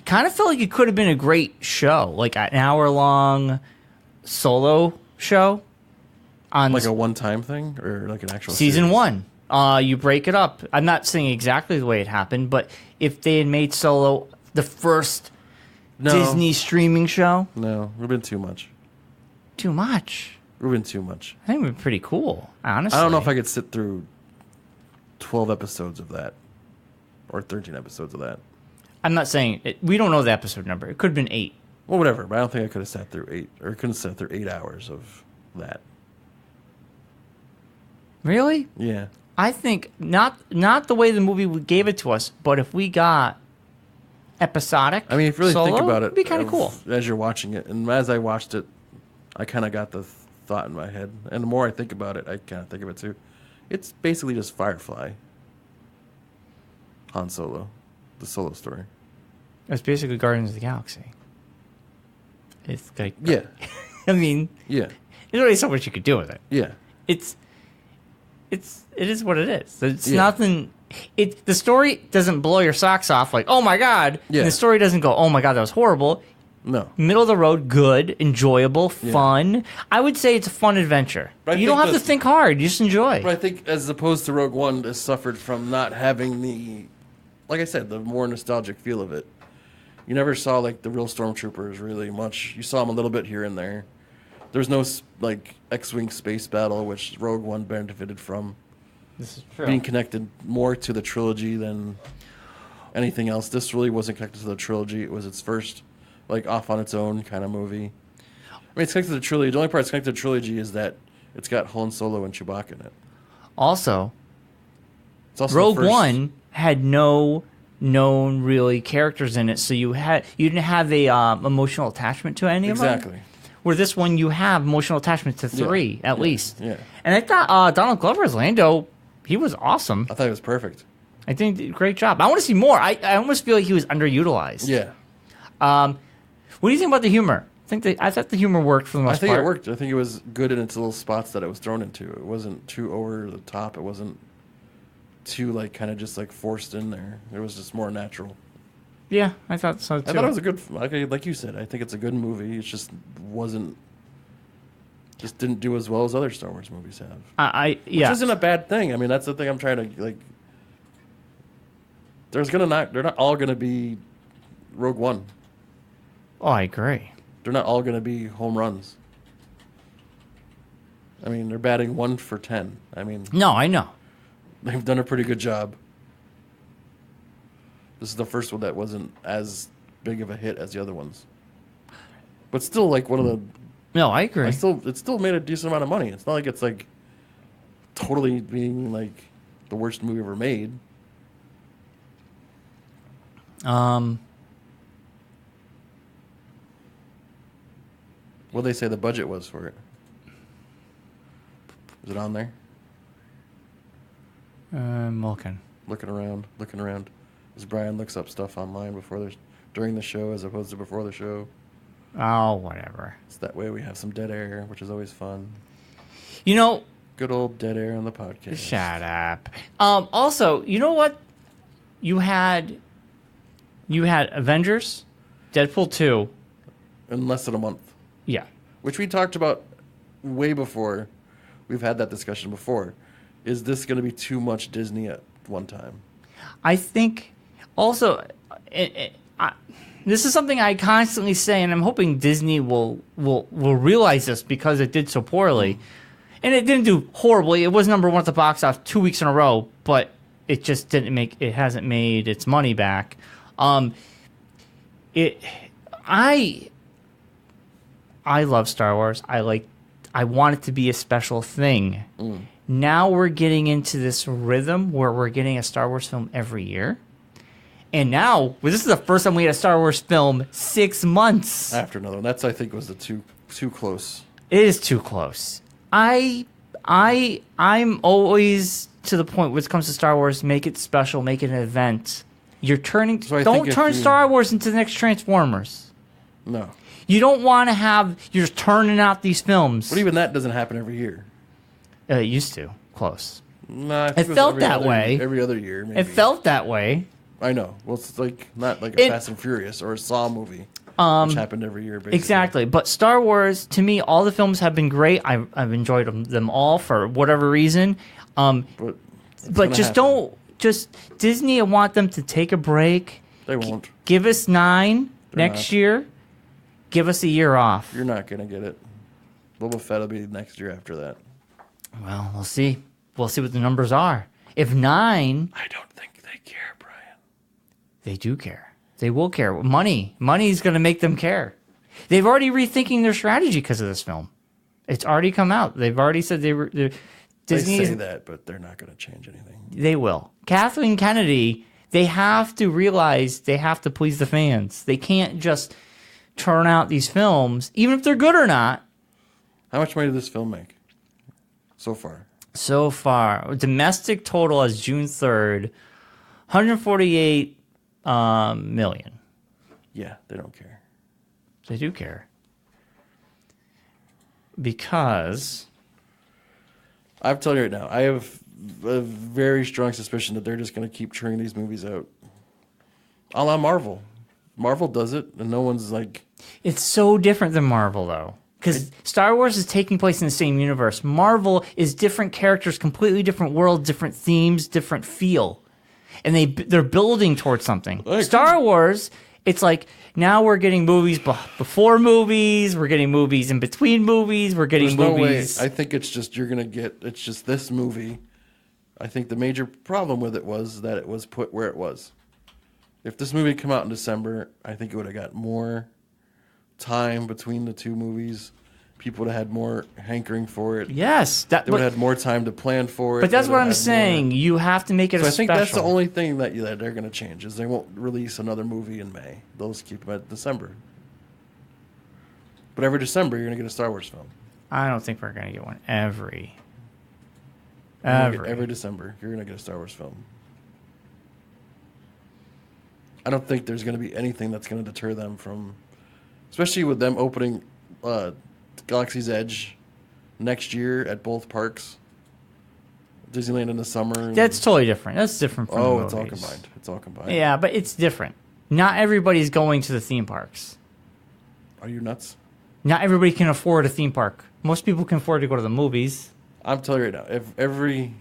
Kind of felt like it could have been a great show, like an hour-long Solo show. On like a one-time thing, or like an actual season series? 1. You break it up. I'm not saying exactly the way it happened, but if they had made Solo the first Disney streaming show, it would have been too much. Too much. It would have been too much. I think it would be pretty cool. Honestly, I don't know if I could sit through 12 episodes of that, or 13 episodes of that. I'm not saying we don't know the episode number. It could have been 8. Well, whatever. But I don't think I could have sat through 8, or couldn't sat through 8 hours of that. Really? Yeah. I think not the way the movie gave it to us, but if we got episodic. I mean, if you really think solo, about it, it'd be kind of cool. as you're watching it. And as I watched it, I kind of got the thought in my head. And the more I think about it, I kind of think of it too. It's basically just Firefly. Han Solo. The Solo story. It's basically Guardians of the Galaxy. It's like, Yeah. I mean, Yeah. there's only so much you could do with it. Yeah. It is what it is. It's Yeah. nothing. The story doesn't blow your socks off like, oh my god. Yeah. And the story doesn't go, oh my god, that was horrible. No. Middle of the road, good, enjoyable, fun. I would say it's a fun adventure. But I you think don't have to think hard. You just enjoy. But I think as opposed to Rogue One, it suffered from not having the, like I said, the more nostalgic feel of it. You never saw like the real stormtroopers really much. You saw them a little bit here and there. There was no like X-wing space battle, which Rogue One benefited from. This is true. Being connected more to the trilogy than anything else. This really wasn't connected to the trilogy. It was its first, like, off on its own kind of movie. I mean, it's connected to the trilogy. The only part it's connected to the trilogy is that it's got Han Solo and Chewbacca in it. Also, It's also Rogue the first, One had no known really characters in it, so you didn't have a emotional attachment to any of them. Exactly. Where this one you have emotional attachment to three at least. Yeah. And I thought Donald Glover as Lando, he was awesome. I thought it was perfect. I think he did a great job. I want to see more. I almost feel like he was underutilized. Yeah. What do you think about the humor? I thought the humor worked for the most I think part. it worked. I think it was good in its little spots that it was thrown into. It wasn't too over the top. It wasn't too, like, kind of just, like, forced in there. It was just more natural. Yeah, I thought so too. I thought it was a good, like you said, I think it's a good movie. It just didn't do as well as other Star Wars movies have. Yeah. Which isn't a bad thing. I mean, that's the thing I'm trying to, like, they're not all gonna be Rogue One. Oh, I agree. They're not all gonna be home runs. I mean, they're batting 1 for 10. I mean, No, I know. they've done a pretty good job. This is the first one that wasn't as big of a hit as the other ones. But still, like, one of the... No, I agree. It still made a decent amount of money. It's not like it's, like, totally being, like, the worst movie ever made. What did they say the budget was for it? Is it on there? Mulkin. Looking around. As Brian looks up stuff online during the show as opposed to before the show. Oh, whatever. It's that way we have some dead air, which is always fun. You know, Good old dead air on the podcast. shut up. Also, you know what? You had Avengers, Deadpool 2. In less than a month. Yeah. Which we talked about way before. We've had that discussion before. Is this going to be too much Disney at one time? I think also this is something I constantly say, and I'm hoping Disney will realize this because it did so poorly. And it didn't do horribly. It was number one at the box office 2 weeks in a row, but it just it hasn't made its money back. I love Star Wars. I want it to be a special thing. Now we're getting into this rhythm where we're getting a Star Wars film every year. And now, this is the first time we had a Star Wars film 6 months. After another one. That's, I think, was the too close. It is too close. I'm always to the point when it comes to Star Wars, make it special, make it an event. Don't turn Star Wars into the next Transformers. No. You don't want to you're just turning out these films. But even that doesn't happen every year. It used to. Close. No, I think It felt that every way. Every other year, maybe. It felt that way. I know. Well, it's like not like a Fast and Furious or a Saw movie, which happened every year, basically. Exactly. But Star Wars, to me, all the films have been great. I've enjoyed them all for whatever reason. But just happen. Disney, I want them to take a break. They won't. Give us 9 They're next not. year. Give us a year off. You're not going to get it. Boba Fett will be next year after that. Well, we'll see. We'll see what the numbers are. If 9... I don't think they care, Brian. They do care. They will care. Money is going to make them care. They've already rethinking their strategy because of this film. It's already come out. They've already said Disney They say that, but they're not going to change anything. They will. Kathleen Kennedy, They have to realize they have to please the fans. They can't just turn out these films, even if they're good or not. How much money did this film make so far? So far, domestic total as June 3rd, 148 million. Yeah, they don't care. They do care. Because I'm telling you right now, I have a very strong suspicion that they're just going to keep churning these movies out. A la Marvel. Marvel does it, and no one's like... it's so different than Marvel, though. Because Star Wars is taking place in the same universe. Marvel is different characters, completely different world, different themes, different feel. And they're building towards something. Star Wars, it's like, now we're getting movies before movies, we're getting movies in between movies, we're getting movies... No way. I think it's just, you're going to get, it's just this movie. I think the major problem with it was that it was put where it was. If this movie came out in December, I think it would have got more time between the two movies. People would have had more hankering for it. Yes. They would have had more time to plan for it. But that's what I'm saying. More. You have to make it I think that's the only thing that they're going to change is they won't release another movie in May. They'll just keep them at December. But every December, you're going to get a Star Wars film. I don't think we're going to get one every December, you're going to get a Star Wars film. I don't think there's going to be anything that's going to deter them from, especially with them opening Galaxy's Edge next year at both parks. Disneyland in the summer. That's totally different. That's different from the movies. It's all combined. Yeah, but it's different. Not everybody's going to the theme parks. Are you nuts? Not everybody can afford a theme park. Most people can afford to go to the movies. I'm telling you right now, if every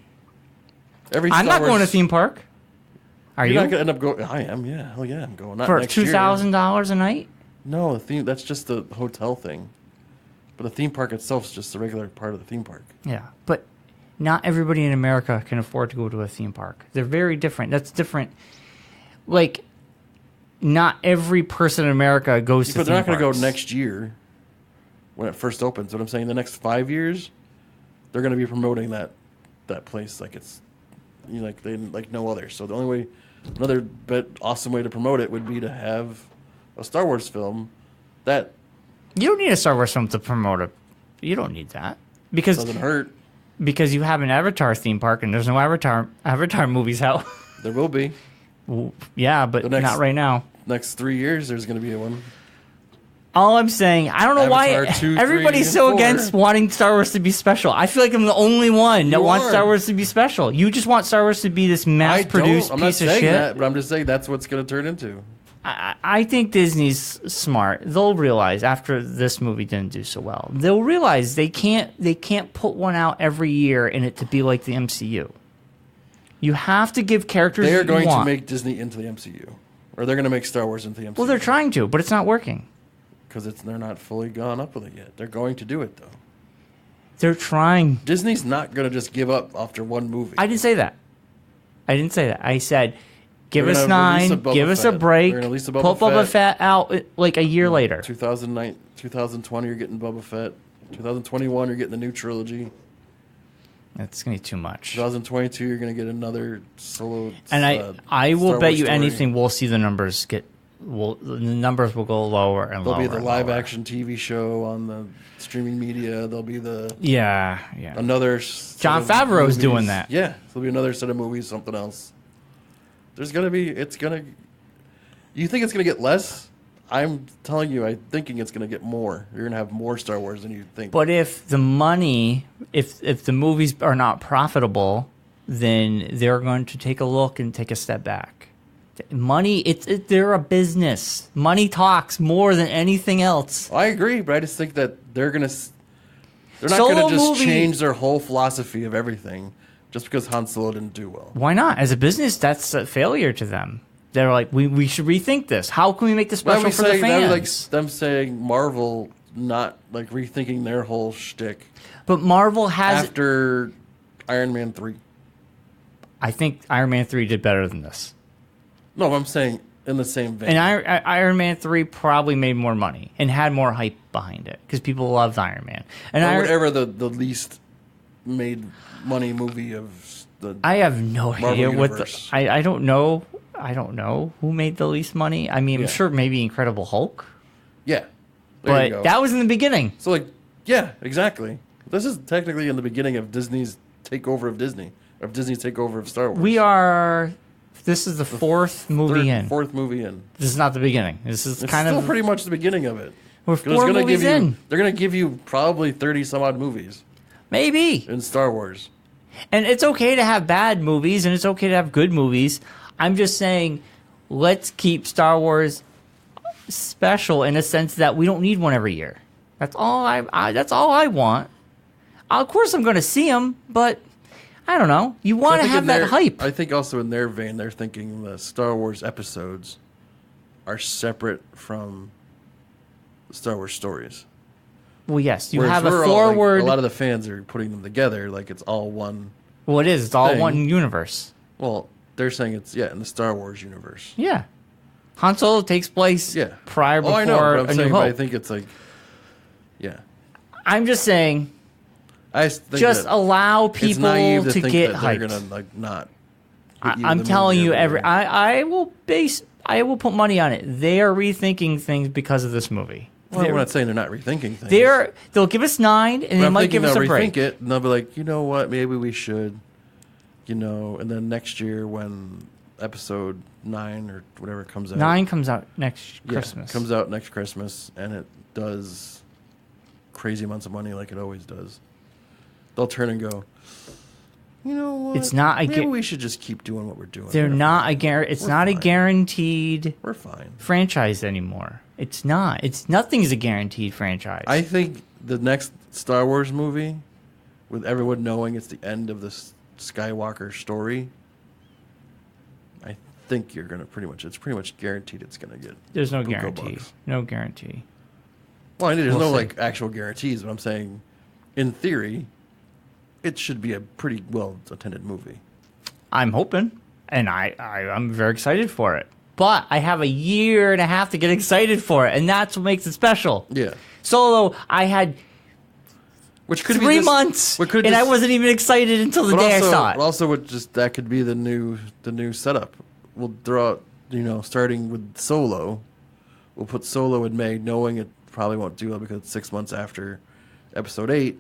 I'm not going to a theme park. Are you? You're not going to end up going. I am, yeah. Hell yeah, I'm going. Not for next year. $2,000 a night? No, that's just the hotel thing. But the theme park itself is just a regular part of the theme park. Yeah, but not everybody in America can afford to go to a theme park. They're very different. That's different. Like, not every person in America goes to theme parks. But they're not going to go next year when it first opens. What I'm saying, the next 5 years, they're going to be promoting that place like it's like no other. So the only way, another awesome way to promote it would be to have a Star Wars film that. You don't need a Star Wars film to promote it. You don't need that because it doesn't hurt. Because you have an Avatar theme park and there's no Avatar movies out. There will be. Well, yeah, but not right now. Next 3 years, there's going to be one. All I'm saying, I don't know Avatar why 2, everybody's 3, so 4. against wanting Star Wars to be special. I feel like I'm the only one that wants Star Wars to be special. You just want Star Wars to be this mass-produced piece of shit. That, but I'm just saying that's what's going to turn into. I think Disney's smart. They'll realize after this movie didn't do so well, they'll realize they can't put one out every year and it to be like the MCU. You have to give characters. They are going to make Disney into the MCU, or they're going to make Star Wars into the MCU. Well, they're trying to, but it's not working. Because they're not fully gone up with it yet. They're going to do it, though. They're trying. Disney's not going to just give up after one movie. I didn't say that. I said, give us 9, give us a break, put Boba Fett out like a year later. 2020, you're getting Boba Fett. 2021, you're getting the new trilogy. That's going to be too much. 2022, you're going to get another solo. And I will bet you anything we'll see the numbers get. The numbers will go lower and lower. There'll be the live action TV show on the streaming media. There'll be the Jon another. Favreau's doing that. Yeah, there'll be another set of movies, something else. There's gonna be. It's gonna. You think it's gonna get less? I'm telling you, I'm thinking it's gonna get more. You're gonna have more Star Wars than you think. But if the money, if the movies are not profitable, then they're going to take a look and take a step back. Money, they're a business. Money talks more than anything else. I agree, but I just think that they're not going to just change their whole philosophy of everything just because Han Solo didn't do well. Why not? As a business, that's a failure to them. They're like, we should rethink this. How can we make this special for the fans? That was like them saying Marvel not like rethinking their whole shtick. But Marvel has after Iron Man 3. I think Iron Man 3 did better than this. No, I'm saying in the same vein. And Iron Man 3 probably made more money and had more hype behind it because people loved Iron Man. And whatever the least made money movie of the I have no Marvel idea universe. I don't know. I don't know who made the least money. I mean, I'm sure maybe Incredible Hulk. Yeah. There you But go. that was in the beginning. So, like, yeah, exactly. This is technically in the beginning of Disney's takeover of Disney, of Disney's takeover of Star Wars. This is the fourth movie in. Fourth movie in. This is not the beginning. This is It's kind still of pretty much the beginning of it. We're 4 movies in. They're going to give you probably 30 some odd movies Maybe. in Star Wars. And it's okay to have bad movies and it's okay to have good movies. I'm just saying, let's keep Star Wars special in a sense that we don't need one every year. That's all that's all I want. Of course, I'm going to see them, but I don't know. You want to have that hype. I think also in their vein, they're thinking the Star Wars episodes are separate from the Star Wars stories. Well, yes, you Whereas have a we're forward. a lot of the fans are putting them together like it's all one. Well, it is. It's all thing. one universe. Well, they're saying it's in the Star Wars universe. Yeah. Han Solo takes place prior before I know, but I'm A saying, New but I Hope. think it's like, I'm just saying, I think just that allow it's people naive to think get that they're hyped. gonna like not. hit you I'm with the telling movie you, every year. I will put money on it. They are rethinking things because of this movie. Well, I'm not saying they're not rethinking things. They'll give us 9, and But they I'm might thinking give us a they'll break. rethink it, and they'll be like, you know what, maybe we should, and then next year when episode 9 or whatever comes out. 9 comes out next Christmas. Comes out next Christmas, and it does crazy amounts of money like it always does. They'll turn and go, you know what? It's not maybe we should just keep doing what we're doing. They're not a It's not a guaranteed We're fine. franchise anymore. It's not. Nothing's a guaranteed franchise. I think the next Star Wars movie, with everyone knowing it's the end of the Skywalker story, I think you're gonna it's pretty much guaranteed it's gonna get. There's no Buko guarantee. bucks. No guarantee. Well, I mean, there's We'll no see. like actual guarantees, but I'm saying, in theory, it should be a pretty well attended movie. I'm hoping, and I'm very excited for it. But I have a year and a half to get excited for it, and that's what makes it special. Yeah. Solo, I had Which could 3 be months, what could and I just- wasn't even excited until the But day also, I saw it. Also, that could be the new setup. We'll throw out, starting with Solo. We'll put Solo in May, knowing it probably won't do well because it's 6 months after Episode 8.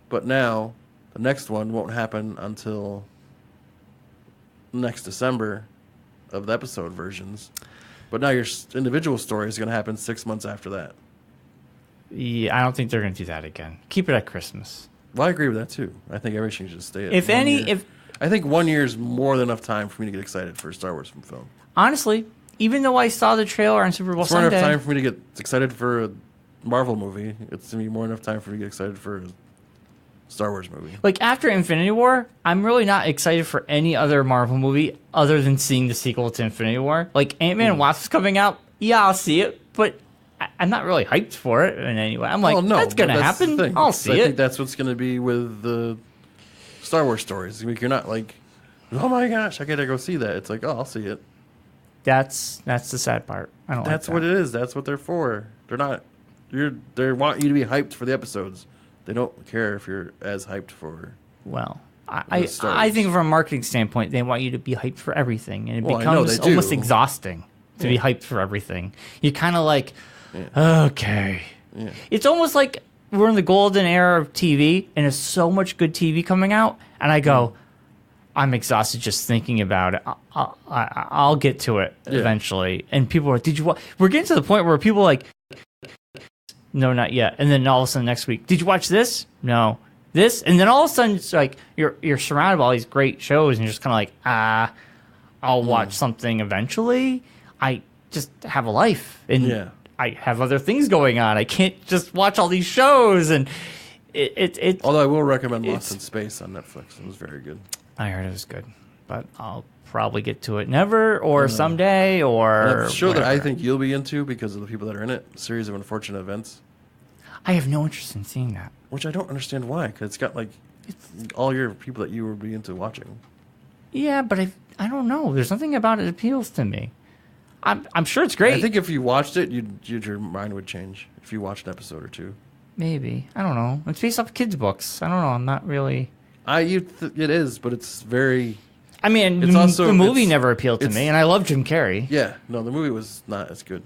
But now, the next one won't happen until next December of the episode versions. But now your individual story is going to happen 6 months after that. Yeah, I don't think they're going to do that again. Keep it at Christmas. Well, I agree with that too. I think everything should stay at If 1 any, year. if I think 1 year is more than enough time for me to get excited for a Star Wars film. honestly, even though I saw the trailer on Super Bowl It's more enough Sunday, time for me to get excited for a Marvel movie. It's going to be more enough time for me to get excited for a Star Wars movie. like after Infinity War, I'm really not excited for any other Marvel movie other than seeing the sequel to Infinity War. Like Ant-Man and Wasp is coming out. Yeah, I'll see it, but I'm not really hyped for it in any way. I'm like, Well, no, that's going to but the happen. thing. I'll see I it. think that's what's going to be with the Star Wars stories. Like, you're not like, oh my gosh, I got to go see that. It's like, oh, I'll see it. That's the sad part. I don't That's like what that. it is. That's what they're for. They're not. They want you to be hyped for the episodes. They don't care if you're as hyped for. Well, I stories. think from a marketing standpoint, they want you to be hyped for everything, and it Well, I know becomes they do. almost exhausting to be hyped for everything. You're kind of like, okay. Yeah. It's almost like we're in the golden era of TV, and there's so much good TV coming out, and I go, I'm exhausted just thinking about it. I'll get to it eventually. And people are, did you watch? We're getting to the point where people are like, no, not yet. And then all of a sudden next week, did you watch this? No. This? And then all of a sudden it's like you're surrounded by all these great shows, and you're just kind of like, I'll watch something eventually. I just have a life, and I have other things going on. I can't just watch all these shows, and it. Although I will recommend Lost in Space on Netflix. It was very good. I heard it was good, but I'll probably get to it never or someday or A show that I whatever. think you'll be into because of the people that are in it. A series of unfortunate events, I have no interest in seeing that. which I don't understand why, because it's got like all your people that you would be into watching. Yeah, but I don't know. There's something about it appeals to me. I'm sure it's great. I think if you watched it, your mind would change if you watched an episode or two. Maybe. I don't know. It's based off kids' books. I don't know. I'm not really. It is, but it's very. I mean, It's also- the movie it's- never appealed to me, and I love Jim Carrey. Yeah, no, the movie was not as good,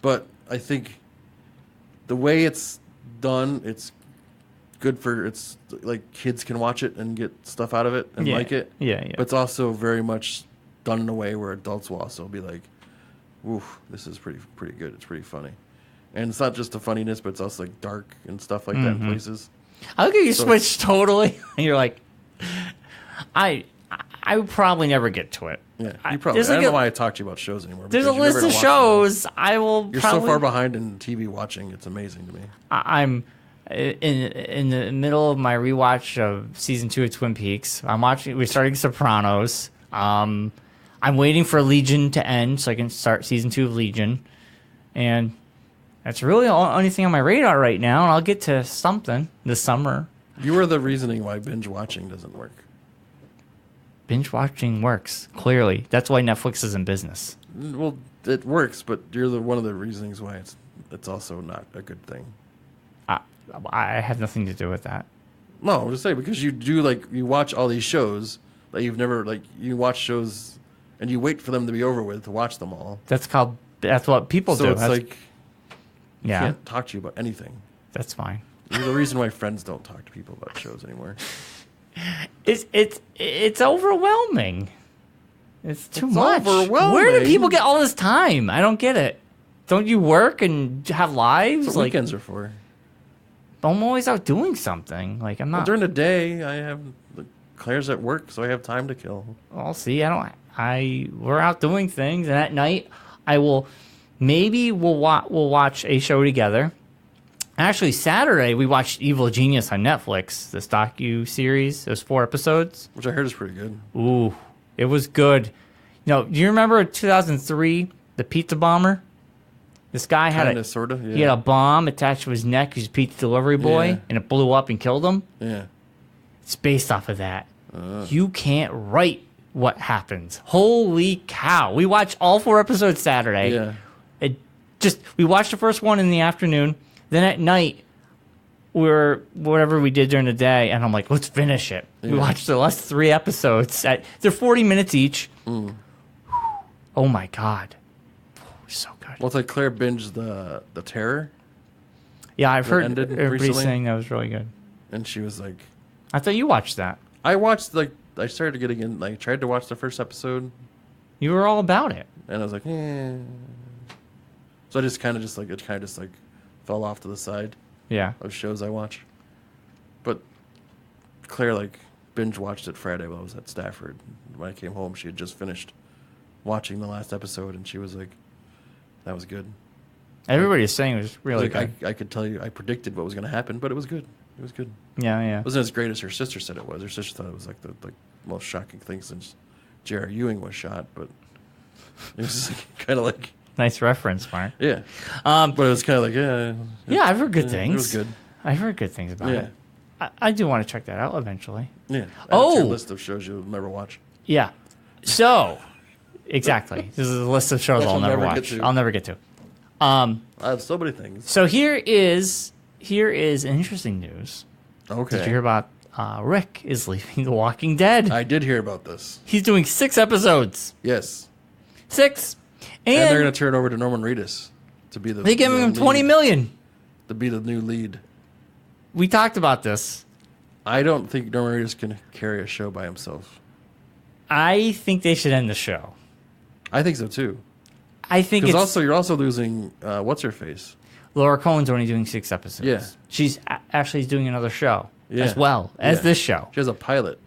but I think the way it's done, it's good for it's like kids can watch it and get stuff out of it and like it. Yeah, yeah. But it's also very much done in a way where adults will also be like, "Oof, this is pretty good. It's pretty funny," and it's not just the funniness, but it's also like dark and stuff like that in places. I look at you switch totally, and you're like, I would probably never get to it. Yeah, you probably. I don't know why I talk to you about shows anymore. There's a because you're list never of gonna watch them. shows I will. You're probably, so far behind in TV watching. It's amazing to me. I'm in the middle of my rewatch of season 2 of Twin Peaks. We're starting Sopranos. I'm waiting for Legion to end so I can start season 2 of Legion, and that's really the only thing on my radar right now. And I'll get to something this summer. You were the reasoning why binge watching doesn't work. Binge watching works clearly. That's why Netflix is in business. Well, it works, but you're one of the reasons why it's also not a good thing. I have nothing to do with that. No, I'm just saying because you watch all these shows that you've never you watch shows and you wait for them to be over with to watch them all. That's what people do. So it's That's- like yeah, can't talk to you about anything. that's fine. You're the reason why friends don't talk to people about shows anymore. It's overwhelming. It's too It's much. overwhelming. Where do people get all this time? I don't get it. Don't you work and have lives? That's what Like, weekends are for. I'm always out doing something. Like I'm Well, not. during the day, I have Claire's at work, so I have time to kill. I'll see. We're out doing things, and at night we'll watch a show together. Actually, Saturday we watched Evil Genius on Netflix. This docu-series. There's 4 episodes. Which I heard is pretty good. Ooh, it was good. Do you remember 2003, the pizza bomber? This guy had Kinda, sorta, yeah. he had a bomb attached to his neck. He's a pizza delivery boy, Yeah. and it blew up and killed him. Yeah. It's based off of that. You can't write what happens. Holy cow! We watched all 4 episodes Saturday. Yeah. We watched the first one in the afternoon. Then at night, whatever we did during the day, and I'm like, let's finish it. We watched the last 3 episodes. They're 40 minutes each. Oh my god, so good. Well, it's like Claire binged the Terror, Yeah, I've heard ended everybody recently? saying that was really good. and she was like, I thought you watched that. I watched I started getting in. I tried to watch the first episode, You were all about it. and I was like, eh. So I just kind of fell off to the side Yeah. of shows I watch. But Claire binge watched it Friday while I was at Stafford. When I came home, she had just finished watching the last episode, and she was like, "That was good." Everybody's saying it was really good. I could tell you, I predicted what was going to happen, but it was good. It was good. Yeah, yeah. It wasn't as great as her sister said it was. Her sister thought it was like the most shocking thing since J.R. Ewing was shot, but it was kind of like, Nice reference, Mark. yeah. But it was kind of like, Yeah, I've heard good yeah, things. It was good. I've heard good things about Yeah. it. I do want to check that out eventually. Yeah. Oh! Add to your list of shows you'll never watch. Yeah. So, exactly. This is a list of shows That I'll you'll never never get watch. to. I'll never get to. I have so many things. So here is interesting news. Okay. Did you hear about Rick is leaving The Walking Dead? I did hear about this. He's doing 6 episodes. Yes. 6. And they're And going to turn it over to Norman Reedus to be the they're giving him lead, $20 million. to be the new lead. We talked about this. I don't think Norman Reedus can carry a show by himself. I think they should end the show. I think so too. I think it's Because you're also losing what's her face. Laura Cohen's only doing 6 episodes. Yeah. She's actually doing another show Yeah. as well as Yeah. this show. She has a pilot,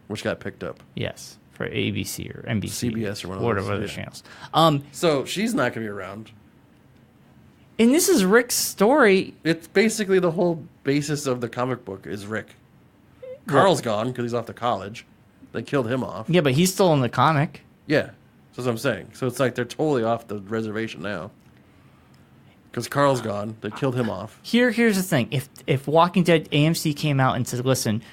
which got picked up. Yes, for ABC or NBC, CBS or one of whatever those, other yeah. channels. So she's not going to be around. And this is Rick's story. It's basically the whole basis of the comic book is Rick. Carl's gone because he's off to college. They killed him off. Yeah, but he's still in the comic. Yeah. That's what I'm saying. So it's like they're totally off the reservation now. Because Carl's gone. They killed him off. Here's the thing: if Walking Dead AMC came out and said, "Listen,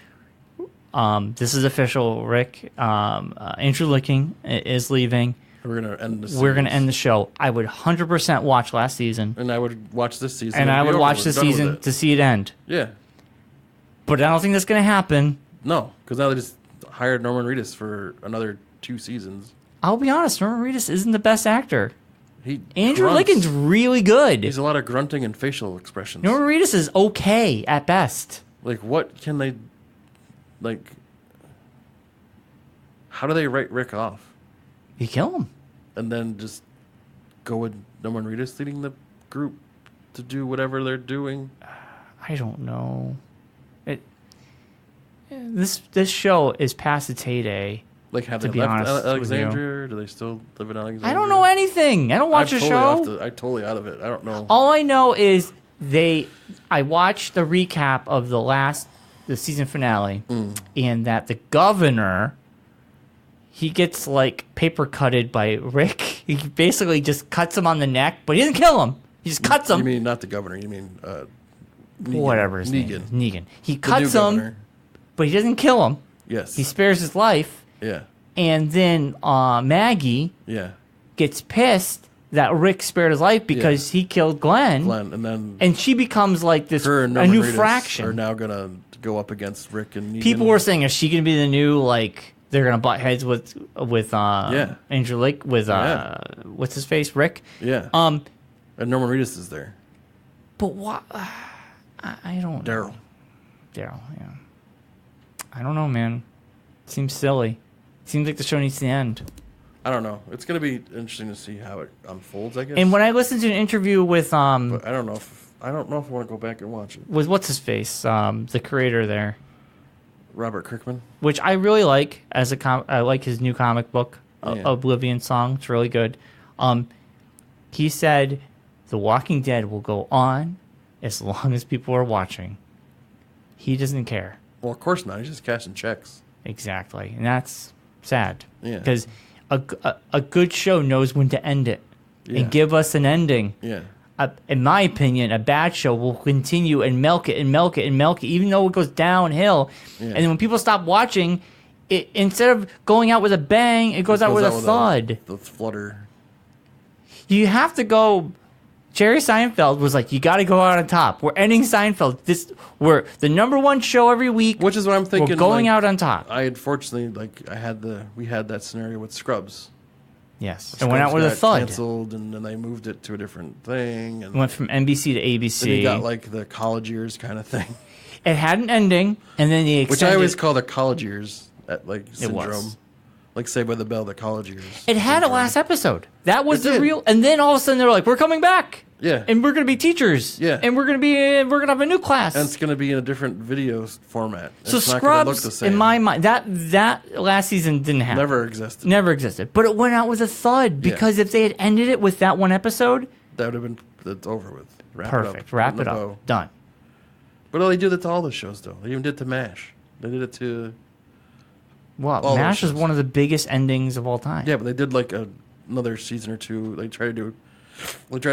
this is official. Rick, Andrew Licking is leaving. We're going to end the We're going to series. end the show." I would 100% watch last season, And I would watch this season. and I It'd be would over. watch We're this done with season it. to see it end. Yeah. But I don't think that's going to happen. No. Because now they just hired Norman Reedus for another 2 seasons. I'll be honest, Norman Reedus isn't the best actor. Andrew grunts. Lincoln's really good. He's a lot of grunting and facial expressions. Norman Reedus is okay at best. Like, what can they... Like... How do they write Rick off? You kill him. And then just go with Norman Reedus leading the group to do whatever they're doing? I don't know. This show is past its heyday. Like, have to they be left honest Alexandria? Or do they still live in Alexandria? I don't know anything. I don't watch the show. I'm totally out of it. I don't know. All I know is I watched the recap of the season finale, and that the governor, he gets like paper cutted by Rick. He basically just cuts him on the neck, but he doesn't kill him. He just cuts him. You mean not the governor? You mean Negan. Whatever his name is. Negan. He The cuts new him, governor. but he doesn't kill him. Yes. He spares his life. Yeah. And then Maggie Yeah. gets pissed that Rick spared his life because he killed Glenn. And then And she becomes like this her and a new Norman Reedus fraction. are now gonna go up against Rick and Negan. People were saying, is she going to be the new, like, they're going to butt heads with Andrew Lake, with, what's his face, Rick? Yeah. Um, And Norman Reedus is there. But what? I don't know. Daryl, yeah. I don't know, man. Seems silly. Seems like the show needs to end. I don't know. It's gonna be interesting to see how it unfolds, I guess. And when I listened to an interview with but I don't know if I want to go back and watch it. with what's his face, the creator there, Robert Kirkman. which I really like as I like his new comic book, Yeah. Oblivion Song. It's really good. He said, "The Walking Dead will go on as long as people are watching." He doesn't care. Well, of course not. He's just cashing checks. Exactly, and that's sad. Yeah. Because a good show knows when to end it Yeah. and give us an ending. Yeah. In my opinion, a bad show will continue and milk it and milk it and milk it, even though it goes downhill. Yeah. And then when people stop watching, it instead of going out with a bang, it goes out with a thud. The flutter. You have to go. Jerry Seinfeld was like, "You got to go out on top. We're ending Seinfeld. We're the #1 show every week. Which is what I'm thinking. We're going like, out on top." I unfortunately we had that scenario with Scrubs. Yes, it went out with a got thud. Canceled, and then they moved it to a different thing. And Went from NBC to ABC. then you got like the college years kind of thing, It had an ending, and then the which I always call the college years syndrome. was. Like Saved by the Bell, the college years. It had a syndrome. last episode. That was It the did. real. And then all of a sudden they were like, "We're coming back." Yeah. And we're gonna be teachers. Yeah. And we're gonna have a new class. And it's going to be in a different video format. So it's not gonna look the Scrubs, same. in my mind, that last season didn't happen. Never existed. existed. But it went out with a thud because if they had ended it with that one episode, That would have been it's over with. perfect. Wrap it up. Done. But they do that to all the shows, though. They even did to MASH. They did it to Well, all MASH those is shows. one of the biggest endings of all time. Yeah, but they did like another season or two. They tried to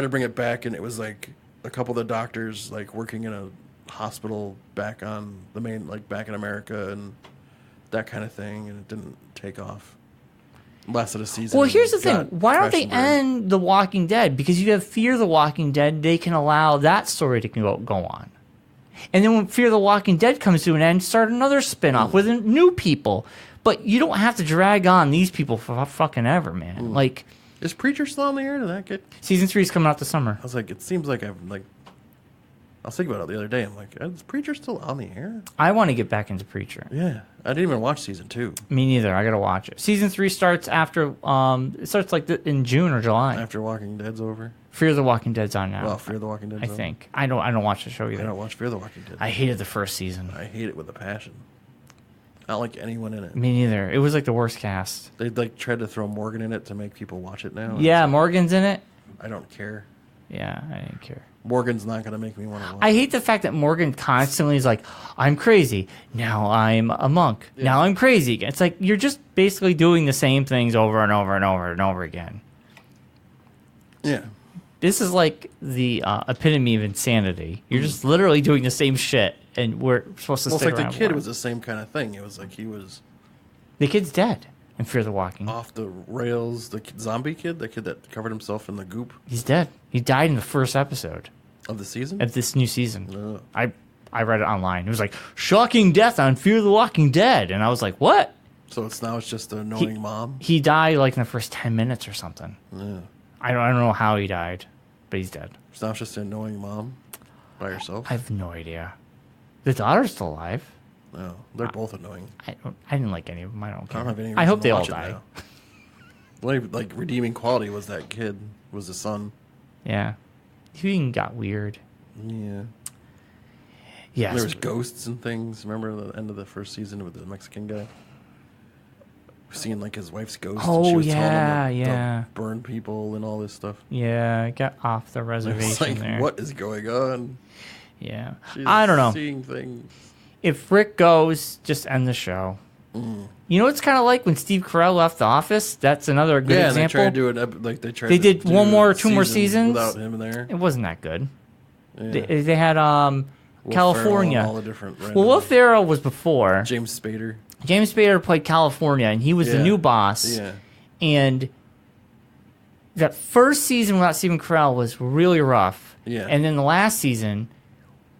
bring it back, and it was like a couple of the doctors like working in a hospital back on the main, like back in America, and that kind of thing, and it didn't take off. Lasted a season. Well, and here's the thing. got Why don't they crashed and burned. end The Walking Dead? Because you have Fear the Walking Dead, they can allow that story to go on. And then when Fear the Walking Dead comes to an end, start another spin-off with new people. But you don't have to drag on these people for fucking ever, man. Like, Is Preacher still on the air? Did that get? season 3 is coming out this summer. I was like, it seems like I was thinking about it the other day. I'm like, is Preacher still on the air? I want to get back into Preacher. Yeah, I didn't even watch season 2 Me neither. I gotta watch it. Season 3 starts after. It starts like in June or July. after Walking Dead's over. Fear the Walking Dead's on now. Well, Fear the Walking Dead's I over. think. I don't watch the show I either. don't watch Fear the Walking Dead. I hated the first season. I hate it with a passion. I don't like anyone in it. Me neither. It was like the worst cast. They like tried to throw Morgan in it to make people watch it now. and Yeah, it's Morgan's in it. like, I don't care. Yeah, I didn't care. Morgan's not gonna make me want to watch. I hate the fact that Morgan constantly is like, "I'm crazy. Now I'm a monk. Now I'm crazy." It's like you're just basically doing the same things over and over and over and over again. Yeah, This is like the epitome of insanity. You're just literally doing the same shit, and we're supposed to well, it's stick like around. the kid for was it. the same kind of thing. It was like he was The kid's dead in Fear the Walking. off the rails. The zombie kid, the kid that covered himself in the goop He's dead. He died in the first episode of the season. of this new season. Ugh. I read it online. It was like shocking death on Fear the Walking Dead, and I was like, "What?" So it's just an annoying mom? He died like in the first 10 minutes or something. Yeah. I don't know how he died, but he's dead. So now it's just an annoying mom by herself? I have no idea. The daughter's still alive. No, they're both annoying. I didn't like any of them. I don't care. I don't have any I hope reason they to all watch it die. now. The only like redeeming quality was that kid, was the son. Yeah. He even got weird. Yeah. Yeah. There was ghosts and things. Remember the end of the first season with the Mexican guy? Seeing like his wife's ghost. Oh, and she was yeah, telling him yeah. to burn people and all this stuff. Yeah, got off the It's reservation like, there. what is going on? Yeah. She's I don't know. Seeing things. If Rick goes, just end the show. You know what it's kind of like when Steve Carell left The Office? That's another good example. They tried to do it. Like They did one more or two more seasons without him there. It wasn't that good. Yeah. They had Will California. Ferrell and all the different Well, Will Ferrell was before. James Spader. James Spader played California, and he was the new boss. Yeah. And that first season without Stephen Carell was really rough. Yeah. And then the last season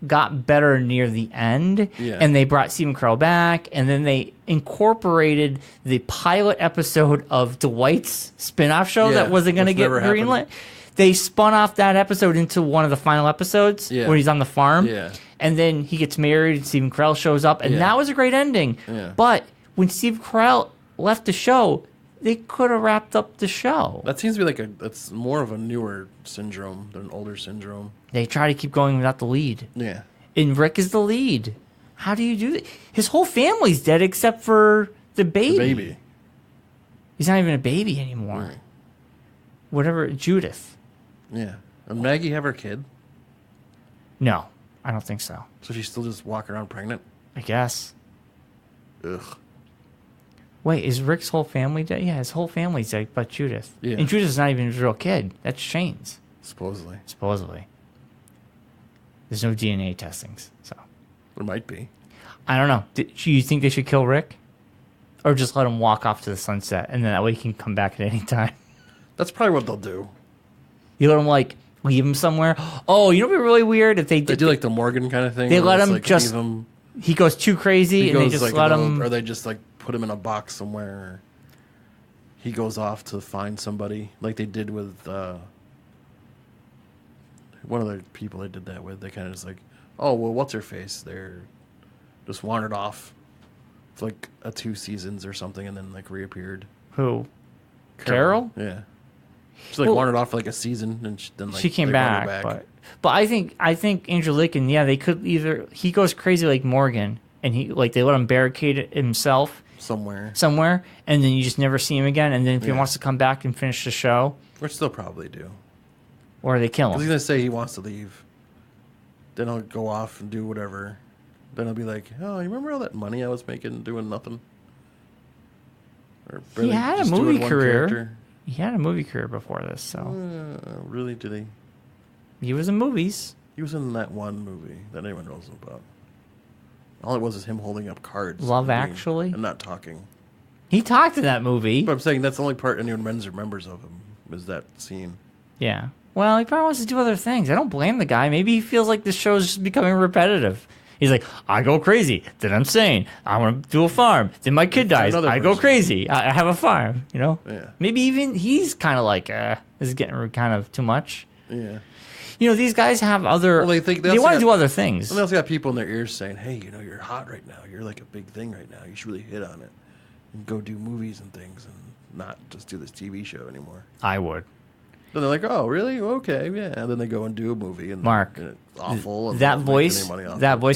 got better near the end. Yeah. And they brought Stephen Carell back, and then they incorporated the pilot episode of Dwight's spin-off show Yeah, that wasn't going to which get never happened. greenlit. They spun off that episode into one of the final episodes where he's on the farm. Yeah. And then he gets married, and Stephen Carell shows up, and Yeah. that was a great ending. Yeah. But when Steve Carell left the show, they could have wrapped up the show. That seems to be that's more of a newer syndrome than an older syndrome. They try to keep going without the lead. Yeah. And Rick is the lead. How do you do that? His whole family's dead except for the baby. The baby. He's not even a baby anymore. Right. Whatever, Judith. Yeah. And Maggie have her kid? No, I don't think so. So she's still just walking around pregnant? I guess. Ugh. Wait, is Rick's whole family dead? Yeah, his whole family's dead but Judith. Yeah. And Judith's not even his real kid. That's Shane's. Supposedly. Supposedly. There's no DNA testings, so. There might be. I don't know. Do you think they should kill Rick? Or just let him walk off to the sunset, and then that way he can come back at any time? That's probably what they'll do. You let him, leave him somewhere? Oh, you know what would be really weird? If they do like the Morgan kind of thing. They where let it's him like just... leave him, he goes too crazy, and they just let him... Or they just put him in a box somewhere. Or he goes off to find somebody, like they did with one of the people they did that with. They kind of just oh, well, what's her face? They're just wandered off for 2 seasons or something, and then reappeared. Who? Carol? Yeah. She wandered off for a season, and then she came they brought her back. But I think Andrew Lincoln, yeah, they could either... He goes crazy like Morgan, and he they let him barricade himself somewhere, and then you just never see him again, and then if he wants to come back and finish the show... Which they'll probably do. Or they kill him. He's going to say he wants to leave. Then he'll go off and do whatever. Then he'll be like, oh, you remember all that money I was making doing nothing? Or He had a movie career. Character? He had a movie career before this, so... Really? Did he? He was in movies. He was in that one movie that anyone knows about. All it was is him holding up cards. Love Actually? And not talking. He talked in that movie. But I'm saying that's the only part anyone remembers of him, is that scene. Yeah. Well, he probably wants to do other things. I don't blame the guy. Maybe he feels like this show is just becoming repetitive. He's like, I go crazy. Then I'm sane. I want to do a farm. Then my kid dies. I go crazy. I have a farm. Yeah. Maybe even he's kind of this is getting kind of too much. Yeah. These guys have other... Well, they want to do other things. And they also got people in their ears saying, hey, you're hot right now. You're a big thing right now. You should really hit on it. And go do movies and things and not just do this TV show anymore. I would. Then they're like, oh, really? Okay, yeah. And then they go and do a movie. And Mark, and it's awful. And that voice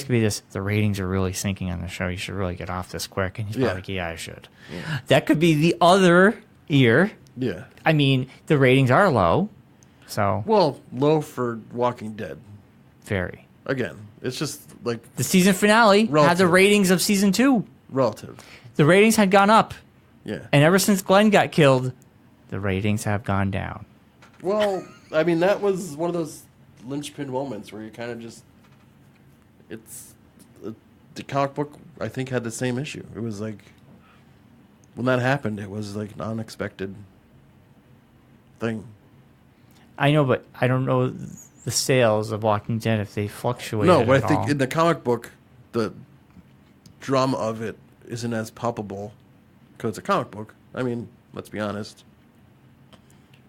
could be this, the ratings are really sinking on the show. You should really get off this quick. And he's probably like, yeah, I should. Yeah. That could be the other ear. Yeah. I mean, the ratings are low. So. Well, low for Walking Dead. Very. Again, it's just the season finale had the ratings of season 2. Relative. The ratings had gone up. Yeah. And ever since Glenn got killed, the ratings have gone down. Well, I mean, that was one of those linchpin moments where you kind of just... The comic book, I think, had the same issue. It was when that happened, it was an unexpected thing. I know, but I don't know the sales of Walking Dead if they fluctuate. No, but I think in the comic book, the drama of it isn't as palpable because it's a comic book. I mean, let's be honest.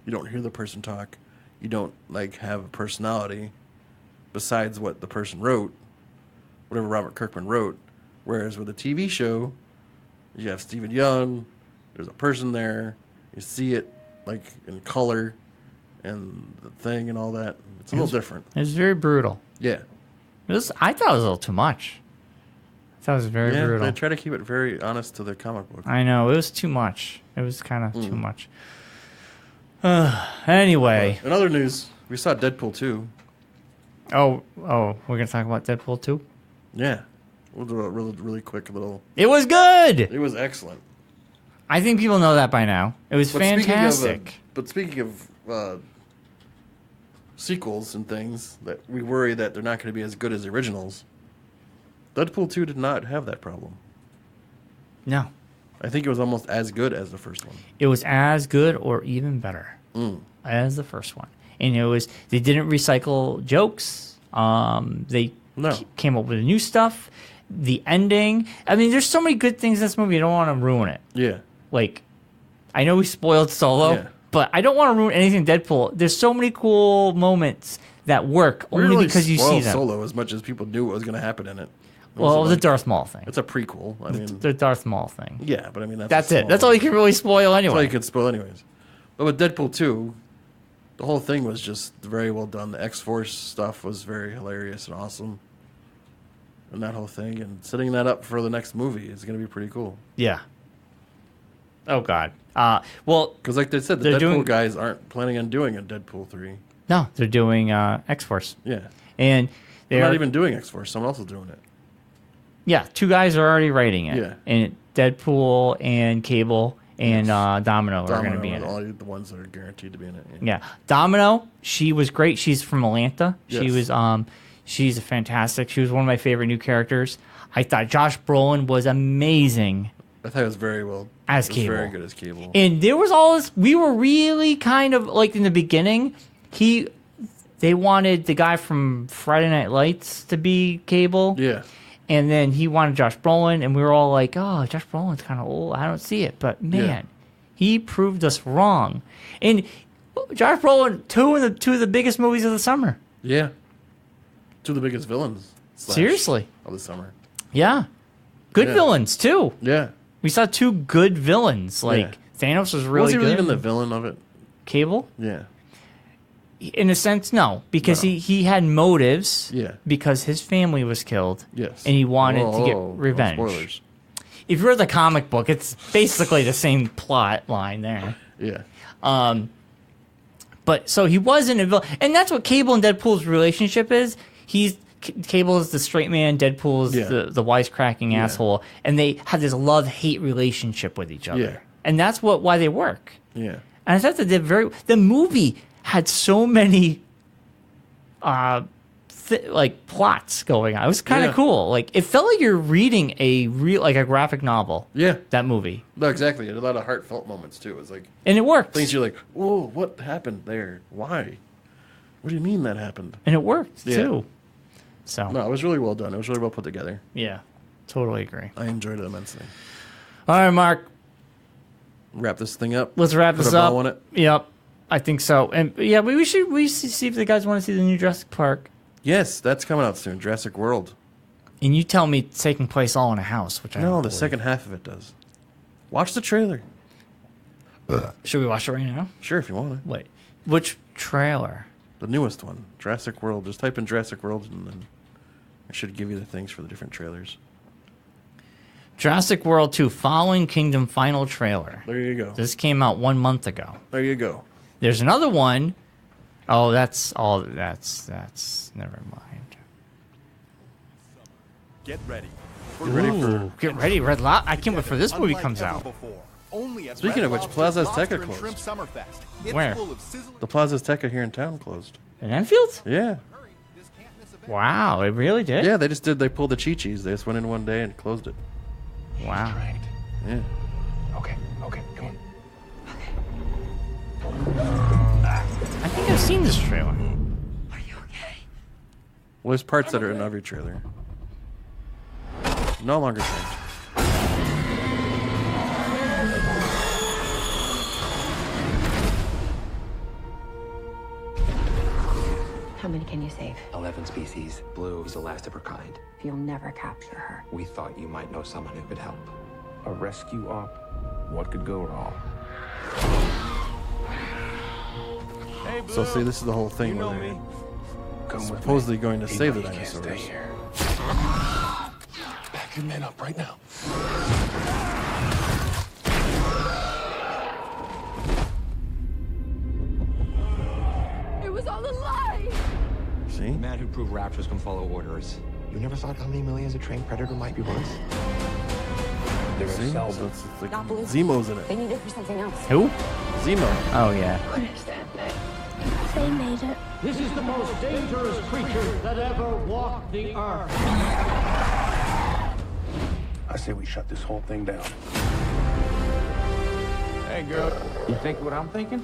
You don't hear the person talk. You don't like have a personality besides what the person wrote, whatever Robert Kirkman wrote. Whereas with a TV show, you have Stephen Young. There's a person there. You see it like in color and the thing and all that. It's a little different. It was very brutal. Yeah. I thought it was a little too much. I thought it was very brutal. They try to keep it very honest to the comic book. I know. It was too much. It was kind of too much. Anyway. In other news, we saw Deadpool 2. Oh, we're going to talk about Deadpool 2? Yeah. We'll do a really quick little... It was good! It was excellent. I think people know that by now. It was fantastic. Speaking of sequels and things that we worry that they're not going to be as good as the originals, Deadpool 2 did not have that problem. No. I think it was almost as good as the first one. It was as good or even better as the first one. And they didn't recycle jokes. They came up with new stuff. The ending. I mean, there's so many good things in this movie. I don't want to ruin it. Yeah. Like, I know we spoiled Solo, but I don't want to ruin anything Deadpool. There's so many cool moments that work only because you see them. Solo as much as people knew what was going to happen in it. Well, the Darth Maul thing. It's a prequel. I mean, the Darth Maul thing. Yeah, but I mean that's it. That's all you can really spoil anyway. That's all you can spoil anyways. But with Deadpool 2, the whole thing was just very well done. The X-Force stuff was very hilarious and awesome. And that whole thing, and setting that up for the next movie is going to be pretty cool. Yeah. Oh, God. Well, because like they said, the Deadpool guys aren't planning on doing a Deadpool 3. No, they're doing X-Force. Yeah. And they're not even doing X-Force. Someone else is doing it. Yeah, 2 guys are already writing it. Yeah. And Deadpool and Cable and Domino are going to be in it. All the ones that are guaranteed to be in it. Yeah. Domino, she was great. She's from Atlanta. Yes. She was she's fantastic. She was one of my favorite new characters. I thought Josh Brolin was amazing. I thought it was very well. As Cable. Very good as Cable. And there was all this, we were really kind of, like in the beginning, they wanted the guy from Friday Night Lights to be Cable. Yeah. And then he wanted Josh Brolin, and we were all like, oh, Josh Brolin's kind of old. I don't see it. But, man, he proved us wrong. And Josh Brolin, two of the biggest movies of the summer. Yeah. 2 of the biggest villains. Seriously. Of the summer. Yeah. Good villains, too. Yeah. We saw 2 good villains. Like, Thanos was really good. Was he even the villain of it? Cable? Yeah. In a sense, no, because he had motives. Yeah. Because his family was killed. Yes. And he wanted to get revenge. No spoilers. If you read the comic book, it's basically the same plot line there. Yeah. But so he wasn't a villain, and that's what Cable and Deadpool's relationship is. Cable is the straight man, Deadpool is the wisecracking asshole, and they have this love-hate relationship with each other. Yeah. And that's why they work. Yeah. And I thought that the movie had so many plots going on. It was kind of cool. Like, it felt like you're reading a graphic novel. Yeah. That movie. No, exactly. It had a lot of heartfelt moments too. It was like, and it worked. Things you're like, whoa, what happened there? Why? What do you mean that happened? And it worked too. So no, it was really well done. It was really well put together. Yeah. Totally agree. I enjoyed it immensely. All right, Mark. Wrap this thing up. Let's wrap this up. On it. Yep. I think so. And yeah, we should see if the guys want to see the new Jurassic Park. Yes, that's coming out soon. Jurassic World. And you tell me it's taking place all in a house, which I don't believe. Second half of it does. Watch the trailer. Should we watch it right now? Sure, if you want to. Wait, which trailer? The newest one, Jurassic World. Just type in Jurassic World, and then I should give you the things for the different trailers. Jurassic World 2, Fallen Kingdom final trailer. There you go. This came out 1 month ago. There you go. There's another one. Oh, that's all. That's never mind. Get ready. Get ready, Red Lobster. I can't wait for this movie comes out. Speaking of which, Plaza Azteca closed. Where? The Plaza Azteca here in town closed. In Enfield? Yeah. Wow, it really did? Yeah, they pulled the Chi-Chis. They just went in one day and closed it. Wow. Yeah. Okay, come on. I think I've seen this trailer. Are you okay? Well, there's parts that are in every trailer. No longer changed. How many can you save? 11 species. Blue is the last of her kind. You'll never capture her. We thought you might know someone who could help. A rescue op? What could go wrong? Hey, Blue. So see, this is the whole thing You know where me. they're Come with supposedly me. going to You save know the you can't stay dinosaurs. here. Back your men up right now. It was all a lie! See? The man who proved raptors can follow orders. You never thought how many millions a trained predator might be worth? They're See? gonna sell So them. it's like Not blue. Zemo's in They it. need it for something else. Who? Zemo. Oh yeah. What is that thing? They made it. This is the most dangerous creature that ever walked the earth. I say we shut this whole thing down. Hey, girl. You think what I'm thinking?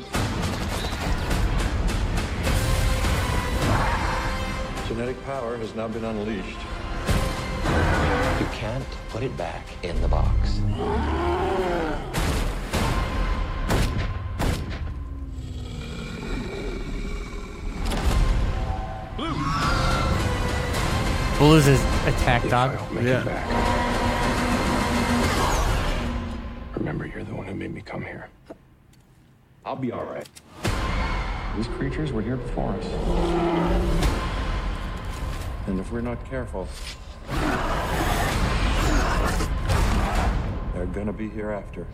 Genetic power has now been unleashed. You can't put it back in the box. Blue's his attack If dog. I don't make Yeah. it back. Remember, you're the one who made me come here. I'll be all right. These creatures were here before us. And if we're not careful, they're gonna be here after.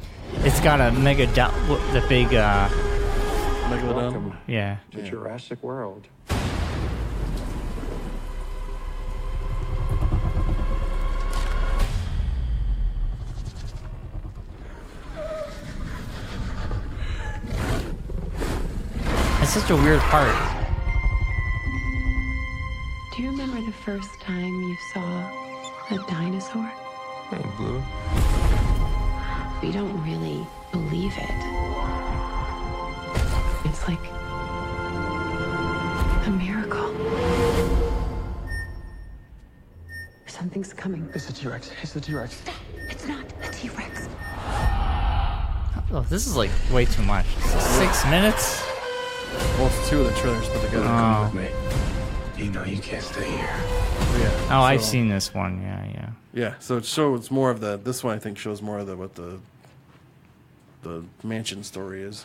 It's got a mega the big Megalodon. Welcome yeah. to Jurassic World. It's such a weird part. Do you remember the first time you saw a dinosaur? Hey, Blue. We don't really believe it. It's like a miracle. Something's coming. It's the T-Rex. It's the T-Rex. It's not a T-Rex. Oh, this is like way too much. 6 minutes? Well, it's two of the trailers put together. Oh. With me. You know you can't stay here. Yeah. Oh, I've so- seen this one. Yeah, yeah. Yeah, so it shows more of the. This one I think shows more of the what the mansion story is.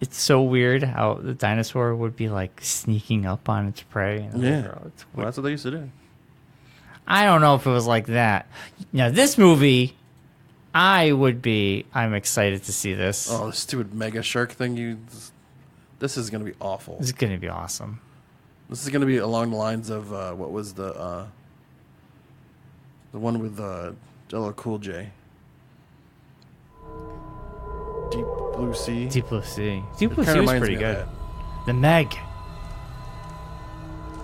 It's so weird how the dinosaur would be like sneaking up on its prey. And Yeah, it's well, that's what they used to do. I don't know if it was like that. Now, this movie, I'm excited to see this. Oh, the stupid mega shark thing! This is gonna be awful. This is going to be awesome. This is gonna be along the lines of what was the one with LL Cool J. Deep Blue Sea. Deep Blue Sea. Deep It Blue kinda Sea was reminds pretty me of good. that. The Meg.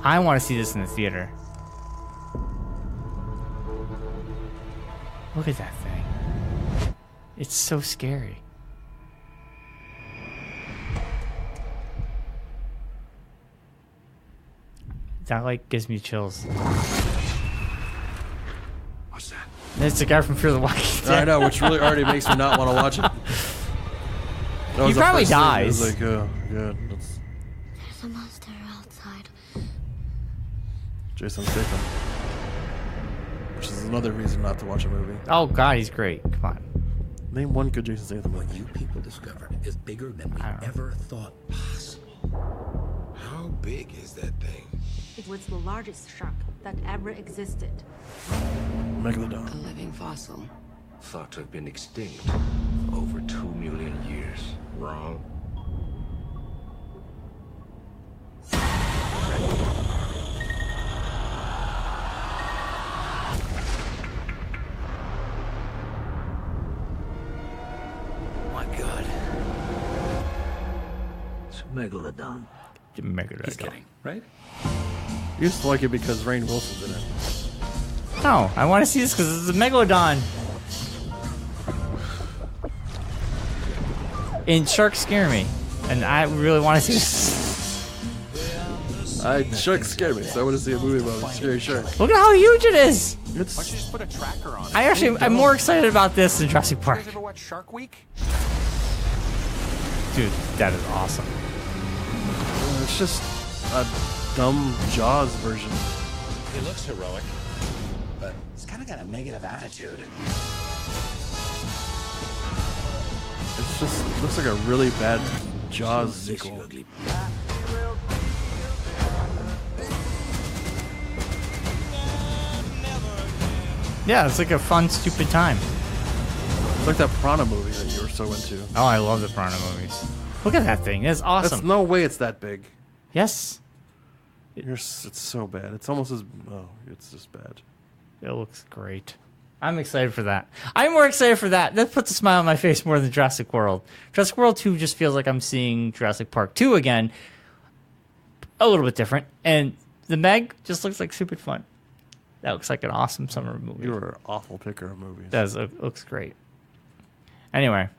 I want to see this in the theater. Look at that thing. It's so scary. That like gives me chills. What's that? It's the guy from Fear the Walking Dead. I know, which really already makes me not want to watch it. That was the probably first thing. I dies. was like, oh, good. That's There's a monster outside. Jason Statham. Which is another reason not to watch a movie. Oh God, he's great. Come on. Name one good Jason Statham movie. You people discovered is bigger than we I don't know. ever thought possible. How big is that thing? It was the largest shark that ever existed. Megalodon. A living fossil. Thought to have been extinct over 2 million years. Wrong. My God. It's a megalodon. He's kidding, right? I used to like it because Rainn Wilson's in it. No, I want to see this because it's a megalodon. And sharks scare me, and I really want to see this. Sharks scare me, so I want to see a movie about a scary shark. Look at how huge it is. Why don't you just put a tracker on it? I'm more excited about this than Jurassic You Park. guys ever watch Shark Week? Dude, that is awesome. It's just a dumb Jaws version. He looks heroic, but he's kind of got a negative attitude. It's just looks like a really bad Jaws sequel. Yeah, it's like a fun, stupid time. It's like that Piranha movie that you were so into. Oh, I love the Piranha movies. Look at that thing. It's awesome. There's no way it's that big. Yes. It's so bad. It's almost as... Oh, it's just bad. It looks great. I'm excited for that. I'm more excited for that. That puts a smile on my face more than Jurassic World. Jurassic World 2 just feels like I'm seeing Jurassic Park 2 again. A little bit different. And the Meg just looks like stupid fun. That looks like an awesome summer movie. You were an awful picker of movies. It looks great. Anyway.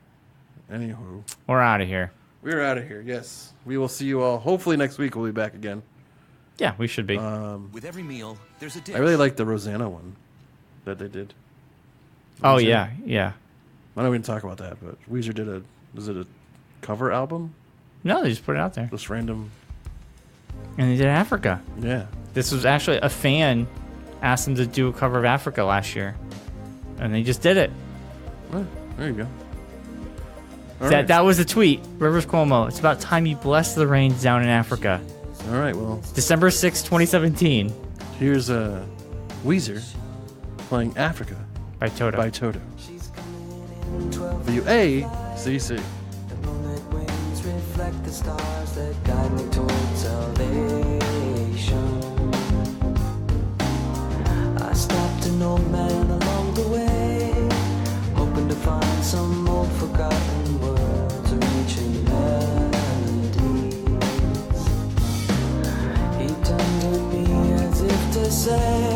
Anywho. We're out of here. We're out of here, yes. We will see you all. Hopefully next week we'll be back again. Yeah, we should be. With every meal, there's a dish. I really like the Rosanna one that they did. Oh, yeah, yeah. I don't even talk about that, but Weezer did was it a cover album? No, they just put it out there. Just random. And they did Africa. Yeah. This was actually a fan asked them to do a cover of Africa last year. And they just did it. Oh, there you go. That was a tweet. Rivers Cuomo. It's about time you bless the rains down in Africa. All right, well. December 6, 2017. Here's Weezer playing Africa by Toto. VUACC. Reflect the stars that guide me towards salvation. I stopped an old man along the way, hoping to find some old forgotten words or ancient melodies. He turned to me as if to say,